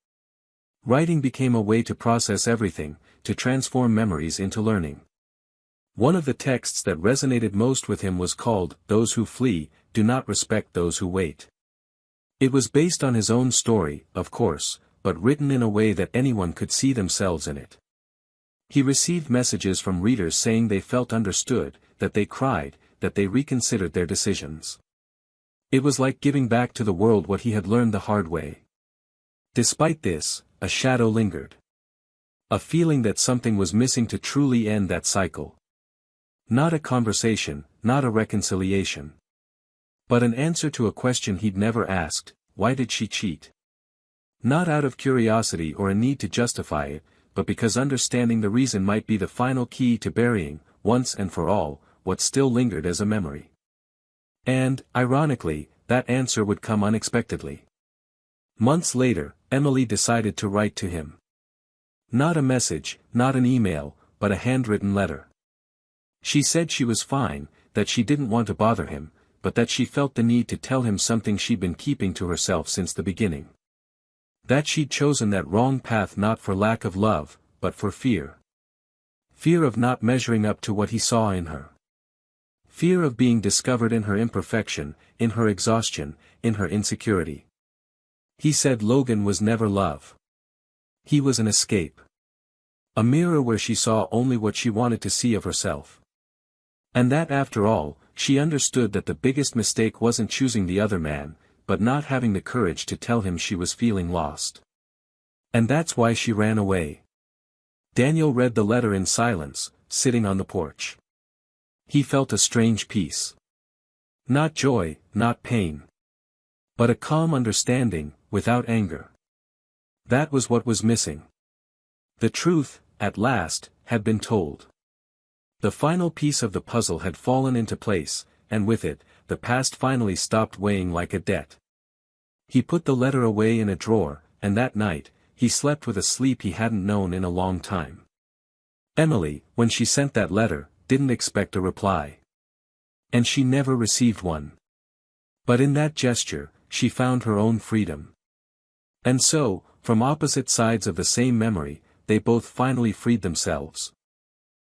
Writing became a way to process everything, to transform memories into learning. One of the texts that resonated most with him was called, "Those Who Flee, Do Not Respect Those Who Wait." It was based on his own story, of course, but written in a way that anyone could see themselves in it. He received messages from readers saying they felt understood, that they cried, that they reconsidered their decisions. It was like giving back to the world what he had learned the hard way. Despite this, a shadow lingered. A feeling that something was missing to truly end that cycle. Not a conversation, not a reconciliation. But an answer to a question he'd never asked: why did she cheat? Not out of curiosity or a need to justify it, but because understanding the reason might be the final key to burying, once and for all, what still lingered as a memory. And, ironically, that answer would come unexpectedly. Months later, Emily decided to write to him. Not a message, not an email, but a handwritten letter. She said she was fine, that she didn't want to bother him, but that she felt the need to tell him something she'd been keeping to herself since the beginning. That she'd chosen that wrong path not for lack of love, but for fear. Fear of not measuring up to what he saw in her. Fear of being discovered in her imperfection, in her exhaustion, in her insecurity. He said Logan was never love. He was an escape. A mirror where she saw only what she wanted to see of herself. And that after all, she understood that the biggest mistake wasn't choosing the other man, but not having the courage to tell him she was feeling lost. And that's why she ran away. Daniel read the letter in silence, sitting on the porch. He felt a strange peace. Not joy, not pain. But a calm understanding, without anger. That was what was missing. The truth, at last, had been told. The final piece of the puzzle had fallen into place, and with it, the past finally stopped weighing like a debt. He put the letter away in a drawer, and that night, he slept with a sleep he hadn't known in a long time. Emily, when she sent that letter, didn't expect a reply. And she never received one. But in that gesture, she found her own freedom. And so, from opposite sides of the same memory, they both finally freed themselves.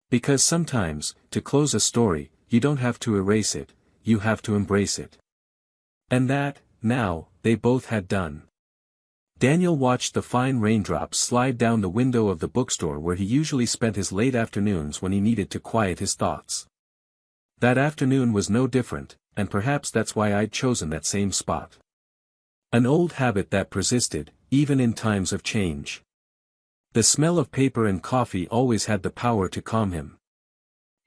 Because sometimes, to close a story, you don't have to erase it, you have to embrace it. And that, now, they both had done. Daniel watched the fine raindrops slide down the window of the bookstore where he usually spent his late afternoons when he needed to quiet his thoughts. That afternoon was no different, and perhaps that's why I'd chosen that same spot. An old habit that persisted, even in times of change. The smell of paper and coffee always had the power to calm him.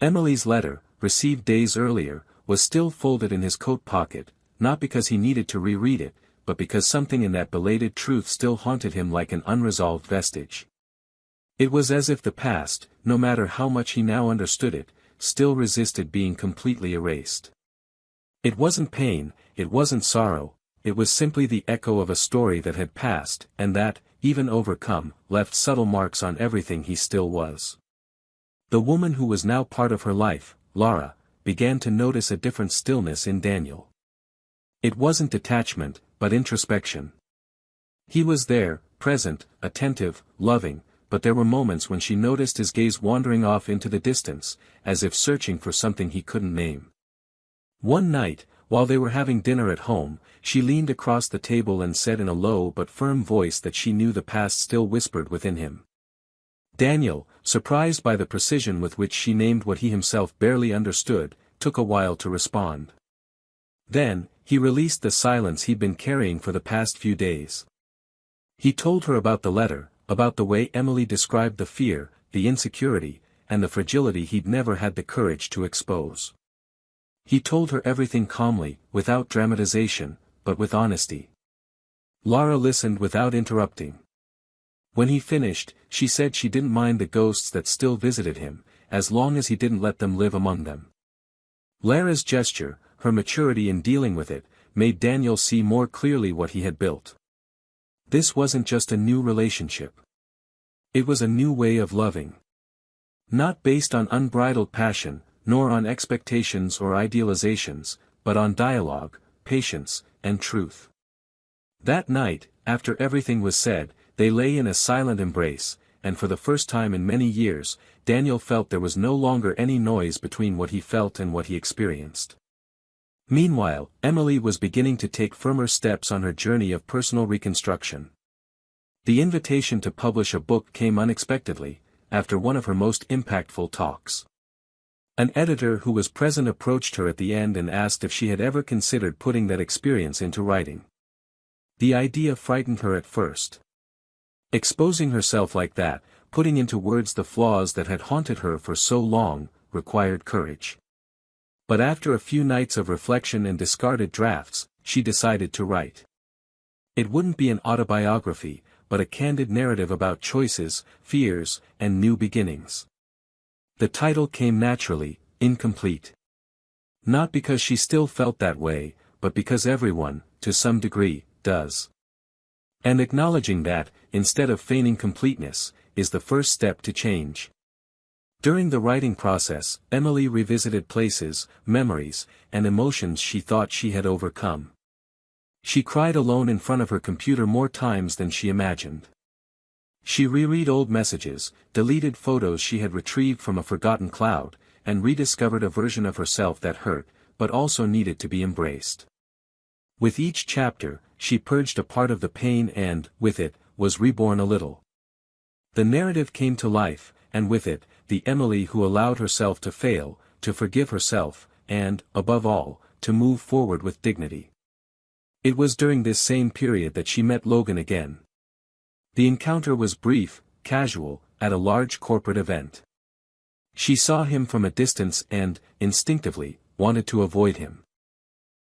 Emily's letter, received days earlier, was still folded in his coat pocket, not because he needed to reread it, but because something in that belated truth still haunted him like an unresolved vestige. It was as if the past, no matter how much he now understood it, still resisted being completely erased. It wasn't pain, it wasn't sorrow, it was simply the echo of a story that had passed, and that, even overcome, left subtle marks on everything he still was. The woman who was now part of her life, Laura, began to notice a different stillness in Daniel. It wasn't detachment, but introspection. He was there, present, attentive, loving, but there were moments when she noticed his gaze wandering off into the distance, as if searching for something he couldn't name. One night, while they were having dinner at home, she leaned across the table and said in a low but firm voice that she knew the past still whispered within him. Daniel, surprised by the precision with which she named what he himself barely understood, took a while to respond. Then, he released the silence he'd been carrying for the past few days. He told her about the letter, about the way Emily described the fear, the insecurity, and the fragility he'd never had the courage to expose. He told her everything calmly, without dramatization, but with honesty. Laura listened without interrupting. When he finished, she said she didn't mind the ghosts that still visited him, as long as he didn't let them live among them. Laura's gesture, her maturity in dealing with it, made Daniel see more clearly what he had built. This wasn't just a new relationship. It was a new way of loving. Not based on unbridled passion, nor on expectations or idealizations, but on dialogue, patience, and truth. That night, after everything was said, they lay in a silent embrace, and for the first time in many years, Daniel felt there was no longer any noise between what he felt and what he experienced. Meanwhile, Emily was beginning to take firmer steps on her journey of personal reconstruction. The invitation to publish a book came unexpectedly, after one of her most impactful talks. An editor who was present approached her at the end and asked if she had ever considered putting that experience into writing. The idea frightened her at first. Exposing herself like that, putting into words the flaws that had haunted her for so long, required courage. But after a few nights of reflection and discarded drafts, she decided to write. It wouldn't be an autobiography, but a candid narrative about choices, fears, and new beginnings. The title came naturally, Incomplete. Not because she still felt that way, but because everyone, to some degree, does. And acknowledging that, instead of feigning completeness, is the first step to change. During the writing process, Emily revisited places, memories, and emotions she thought she had overcome. She cried alone in front of her computer more times than she imagined. She reread old messages, deleted photos she had retrieved from a forgotten cloud, and rediscovered a version of herself that hurt, but also needed to be embraced. With each chapter, she purged a part of the pain and, with it, was reborn a little. The narrative came to life, and with it, the Emily who allowed herself to fail, to forgive herself, and, above all, to move forward with dignity. It was during this same period that she met Logan again. The encounter was brief, casual, at a large corporate event. She saw him from a distance and, instinctively, wanted to avoid him.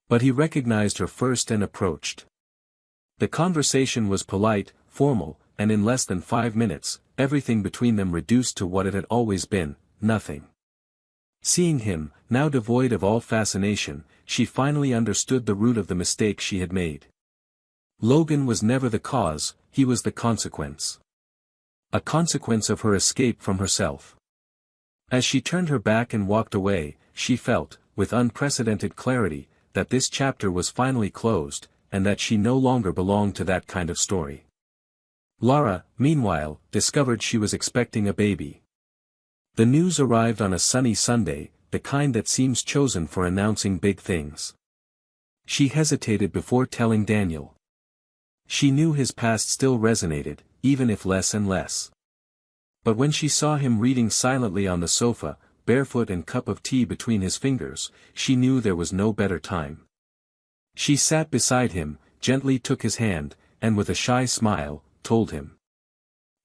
But he recognized her first and approached. The conversation was polite, formal, and in less than 5 minutes, everything between them reduced to what it had always been, nothing. Seeing him, now devoid of all fascination, she finally understood the root of the mistake she had made. Logan was never the cause, he was the consequence. A consequence of her escape from herself. As she turned her back and walked away, she felt, with unprecedented clarity, that this chapter was finally closed, and that she no longer belonged to that kind of story. Lara, meanwhile, discovered she was expecting a baby. The news arrived on a sunny Sunday, the kind that seems chosen for announcing big things. She hesitated before telling Daniel. She knew his past still resonated, even if less and less. But when she saw him reading silently on the sofa, barefoot and cup of tea between his fingers, she knew there was no better time. She sat beside him, gently took his hand, and with a shy smile, told him.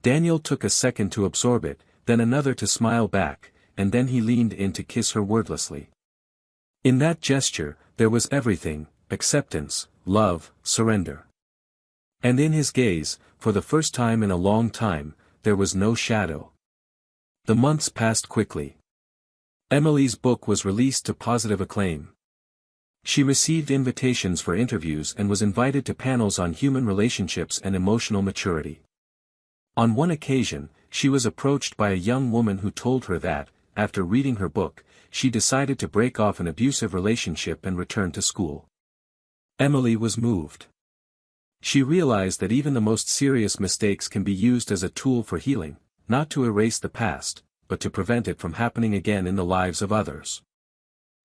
Daniel took a second to absorb it, then another to smile back, and then he leaned in to kiss her wordlessly. In that gesture, there was everything, acceptance, love, surrender. And in his gaze, for the first time in a long time, there was no shadow. The months passed quickly. Emily's book was released to positive acclaim. She received invitations for interviews and was invited to panels on human relationships and emotional maturity. On one occasion, she was approached by a young woman who told her that, after reading her book, she decided to break off an abusive relationship and return to school. Emily was moved. She realized that even the most serious mistakes can be used as a tool for healing, not to erase the past, but to prevent it from happening again in the lives of others.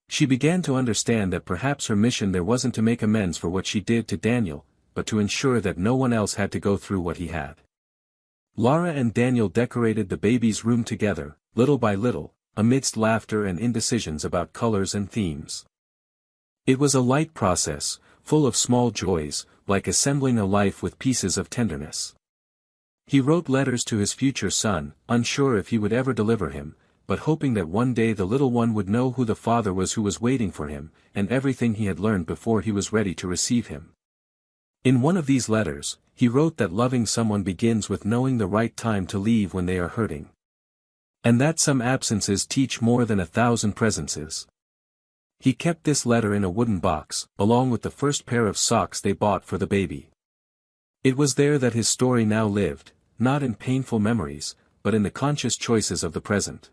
She began to understand that perhaps her mission there wasn't to make amends for what she did to Daniel, but to ensure that no one else had to go through what he had. Lara and Daniel decorated the baby's room together, little by little, amidst laughter and indecisions about colors and themes. It was a light process, full of small joys, like assembling a life with pieces of tenderness. He wrote letters to his future son, unsure if he would ever deliver him, but hoping that one day the little one would know who the father was who was waiting for him, and everything he had learned before he was ready to receive him. In one of these letters, he wrote that loving someone begins with knowing the right time to leave when they are hurting. And that some absences teach more than 1,000 presences. He kept this letter in a wooden box, along with the first pair of socks they bought for the baby. It was there that his story now lived, not in painful memories, but in the conscious choices of the present.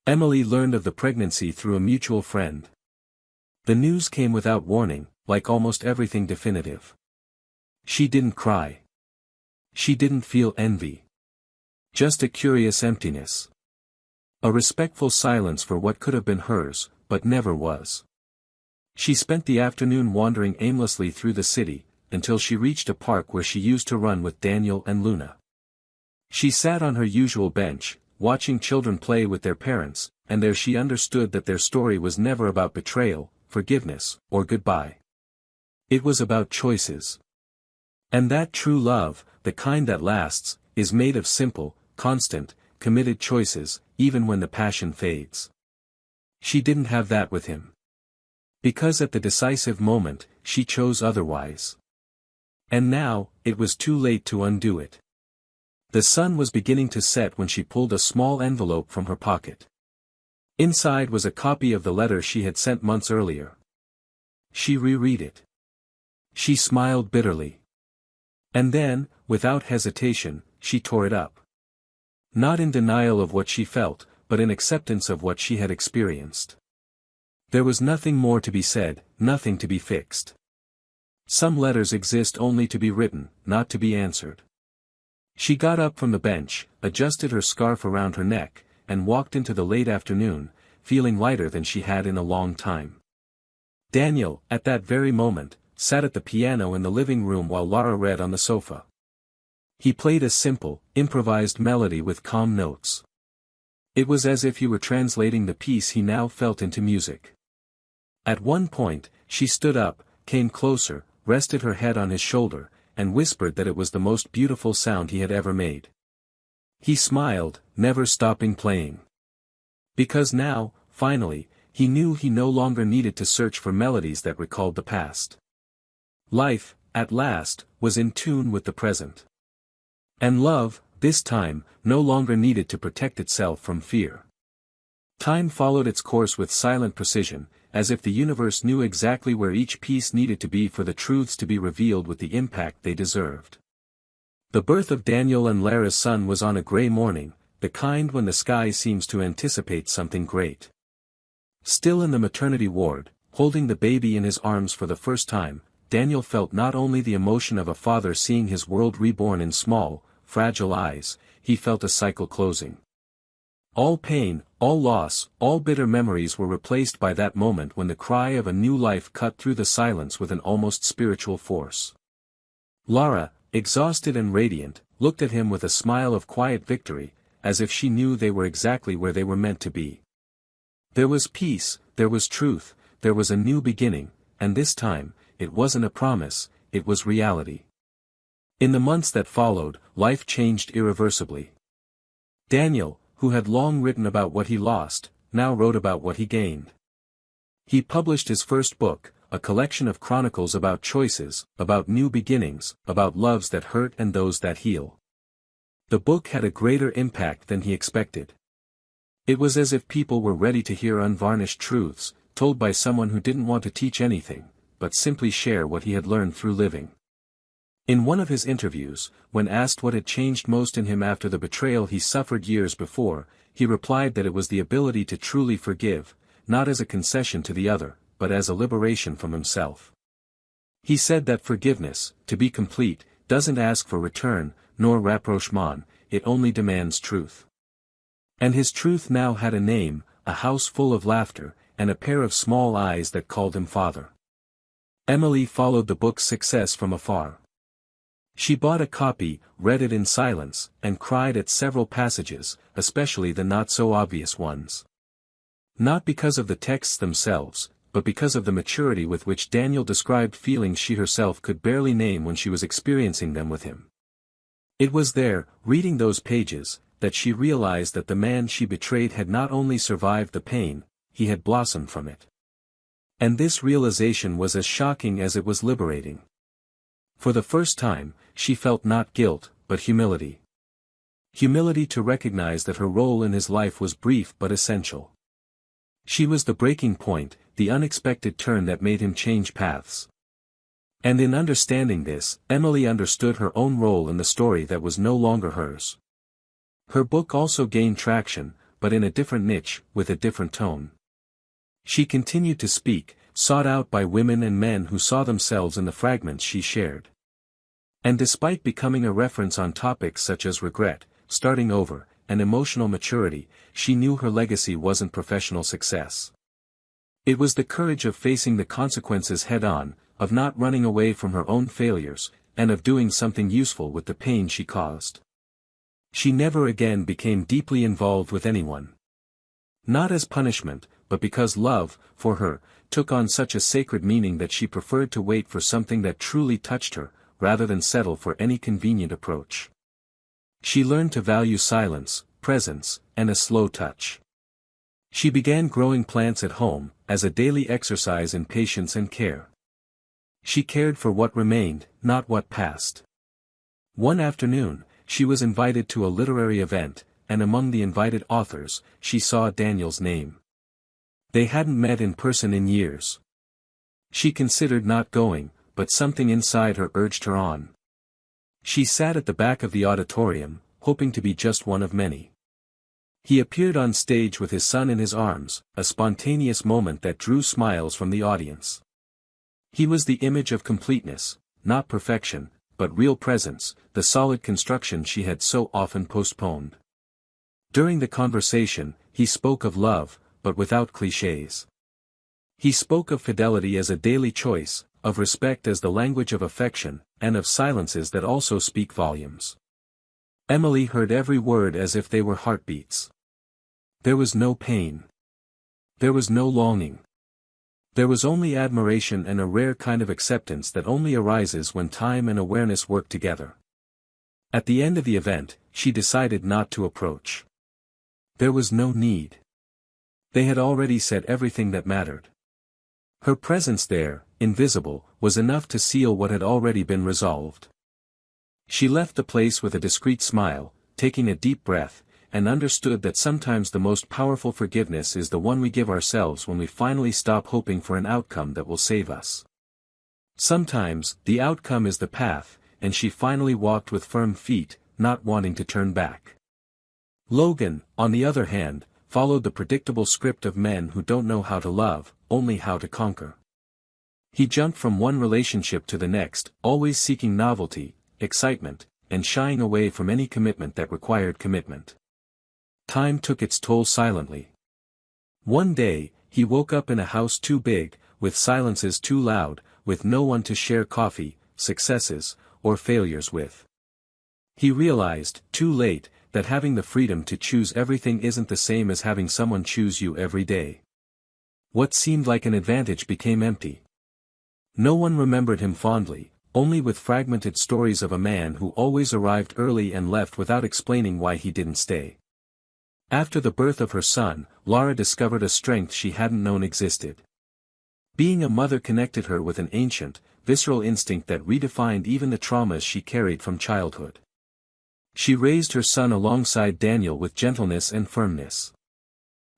Emily learned of the pregnancy through a mutual friend. The news came without warning, like almost everything definitive. She didn't cry. She didn't feel envy. Just a curious emptiness. A respectful silence for what could have been hers, but never was. She spent the afternoon wandering aimlessly through the city, until she reached a park where she used to run with Daniel and Luna. She sat on her usual bench, watching children play with their parents, and there she understood that their story was never about betrayal, forgiveness, or goodbye. It was about choices. And that true love, the kind that lasts, is made of simple, constant, committed choices, even when the passion fades. She didn't have that with him. Because at the decisive moment, she chose otherwise. And now, it was too late to undo it. The sun was beginning to set when she pulled a small envelope from her pocket. Inside was a copy of the letter she had sent months earlier. She reread it. She smiled bitterly. And then, without hesitation, she tore it up. Not in denial of what she felt, but in acceptance of what she had experienced. There was nothing more to be said, nothing to be fixed. Some letters exist only to be written, not to be answered. She got up from the bench, adjusted her scarf around her neck, and walked into the late afternoon, feeling lighter than she had in a long time. Daniel, at that very moment, sat at the piano in the living room while Lara read on the sofa. He played a simple, improvised melody with calm notes. It was as if he were translating the peace he now felt into music. At one point, she stood up, came closer, rested her head on his shoulder, and whispered that it was the most beautiful sound he had ever made. He smiled, never stopping playing. Because now, finally, he knew he no longer needed to search for melodies that recalled the past. Life, at last, was in tune with the present. And love, this time, no longer needed to protect itself from fear. Time followed its course with silent precision, as if the universe knew exactly where each piece needed to be for the truths to be revealed with the impact they deserved. The birth of Daniel and Lara's son was on a gray morning, the kind when the sky seems to anticipate something great. Still in the maternity ward, holding the baby in his arms for the first time, Daniel felt not only the emotion of a father seeing his world reborn in small, fragile eyes, he felt a cycle closing. All pain, all loss, all bitter memories were replaced by that moment when the cry of a new life cut through the silence with an almost spiritual force. Lara, exhausted and radiant, looked at him with a smile of quiet victory, as if she knew they were exactly where they were meant to be. There was peace, there was truth, there was a new beginning, and this time, it wasn't a promise, it was reality. In the months that followed, life changed irreversibly. Daniel, who had long written about what he lost, now wrote about what he gained. He published his first book, a collection of chronicles about choices, about new beginnings, about loves that hurt and those that heal. The book had a greater impact than he expected. It was as if people were ready to hear unvarnished truths, told by someone who didn't want to teach anything, but simply share what he had learned through living. In one of his interviews, when asked what had changed most in him after the betrayal he suffered years before, he replied that it was the ability to truly forgive, not as a concession to the other, but as a liberation from himself. He said that forgiveness, to be complete, doesn't ask for return, nor rapprochement, it only demands truth. And his truth now had a name, a house full of laughter, and a pair of small eyes that called him father. Emily followed the book's success from afar. She bought a copy, read it in silence, and cried at several passages, especially the not-so-obvious ones. Not because of the texts themselves, but because of the maturity with which Daniel described feelings she herself could barely name when she was experiencing them with him. It was there, reading those pages, that she realized that the man she betrayed had not only survived the pain, he had blossomed from it. And this realization was as shocking as it was liberating. For the first time, she felt not guilt, but humility. Humility to recognize that her role in his life was brief but essential. She was the breaking point, the unexpected turn that made him change paths. And in understanding this, Emily understood her own role in the story that was no longer hers. Her book also gained traction, but in a different niche, with a different tone. She continued to speak, sought out by women and men who saw themselves in the fragments she shared. And despite becoming a reference on topics such as regret, starting over, and emotional maturity, she knew her legacy wasn't professional success. It was the courage of facing the consequences head-on, of not running away from her own failures, and of doing something useful with the pain she caused. She never again became deeply involved with anyone. Not as punishment, but because love, for her, took on such a sacred meaning that she preferred to wait for something that truly touched her, rather than settle for any convenient approach. She learned to value silence, presence, and a slow touch. She began growing plants at home, as a daily exercise in patience and care. She cared for what remained, not what passed. One afternoon, she was invited to a literary event, and among the invited authors, she saw Daniel's name. They hadn't met in person in years. She considered not going, but something inside her urged her on. She sat at the back of the auditorium, hoping to be just one of many. He appeared on stage with his son in his arms, a spontaneous moment that drew smiles from the audience. He was the image of completeness, not perfection, but real presence, the solid construction she had so often postponed. During the conversation, he spoke of love, but without clichés. He spoke of fidelity as a daily choice, of respect as the language of affection, and of silences that also speak volumes. Emily heard every word as if they were heartbeats. There was no pain. There was no longing. There was only admiration and a rare kind of acceptance that only arises when time and awareness work together. At the end of the event, she decided not to approach. There was no need. They had already said everything that mattered. Her presence there, invisible, was enough to seal what had already been resolved. She left the place with a discreet smile, taking a deep breath, and understood that sometimes the most powerful forgiveness is the one we give ourselves when we finally stop hoping for an outcome that will save us. Sometimes, the outcome is the path, and she finally walked with firm feet, not wanting to turn back. Logan, on the other hand, followed the predictable script of men who don't know how to love, only how to conquer. He jumped from one relationship to the next, always seeking novelty, excitement, and shying away from any commitment that required commitment. Time took its toll silently. One day, he woke up in a house too big, with silences too loud, with no one to share coffee, successes, or failures with. He realized, too late, that having the freedom to choose everything isn't the same as having someone choose you every day. What seemed like an advantage became empty. No one remembered him fondly, only with fragmented stories of a man who always arrived early and left without explaining why he didn't stay. After the birth of her son, Laura discovered a strength she hadn't known existed. Being a mother connected her with an ancient, visceral instinct that redefined even the traumas she carried from childhood. She raised her son alongside Daniel with gentleness and firmness.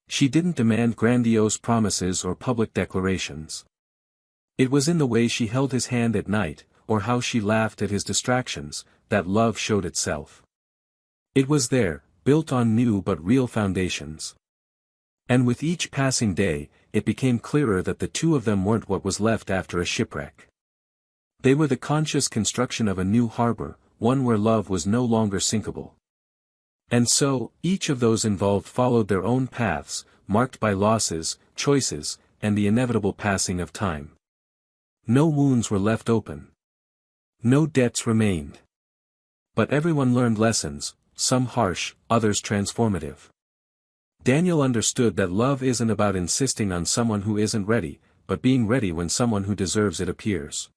She didn't demand grandiose promises or public declarations. It was in the way she held his hand at night, or how she laughed at his distractions, that love showed itself. It was there, built on new but real foundations. And with each passing day, it became clearer that the two of them weren't what was left after a shipwreck. They were the conscious construction of a new harbor, one where love was no longer sinkable. And so, each of those involved followed their own paths, marked by losses, choices, and the inevitable passing of time. No wounds were left open. No debts remained. But everyone learned lessons, some harsh, others transformative. Daniel understood that love isn't about insisting on someone who isn't ready, but being ready when someone who deserves it appears.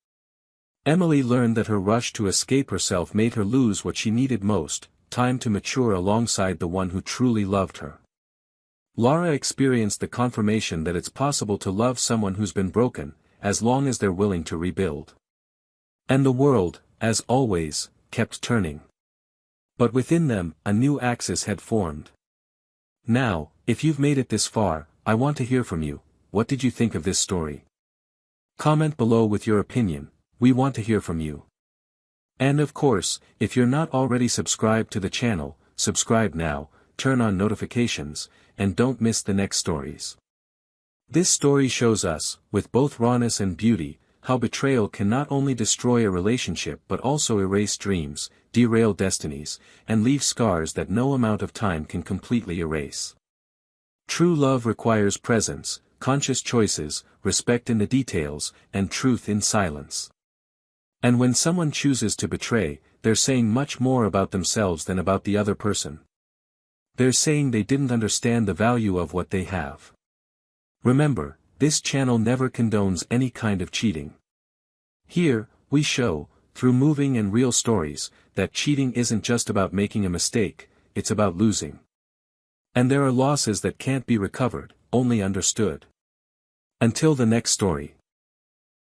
Emily learned that her rush to escape herself made her lose what she needed most, time to mature alongside the one who truly loved her. Laura experienced the confirmation that it's possible to love someone who's been broken, as long as they're willing to rebuild. And the world, as always, kept turning. But within them, a new axis had formed. Now, if you've made it this far, I want to hear from you. What did you think of this story? Comment below with your opinion. We want to hear from you. And of course, if you're not already subscribed to the channel, subscribe now, turn on notifications, and don't miss the next stories. This story shows us, with both rawness and beauty, how betrayal can not only destroy a relationship but also erase dreams, derail destinies, and leave scars that no amount of time can completely erase. True love requires presence, conscious choices, respect in the details, and truth in silence. And when someone chooses to betray, they're saying much more about themselves than about the other person. They're saying they didn't understand the value of what they have. Remember, this channel never condones any kind of cheating. Here, we show, through moving and real stories, that cheating isn't just about making a mistake, it's about losing. And there are losses that can't be recovered, only understood. Until the next story.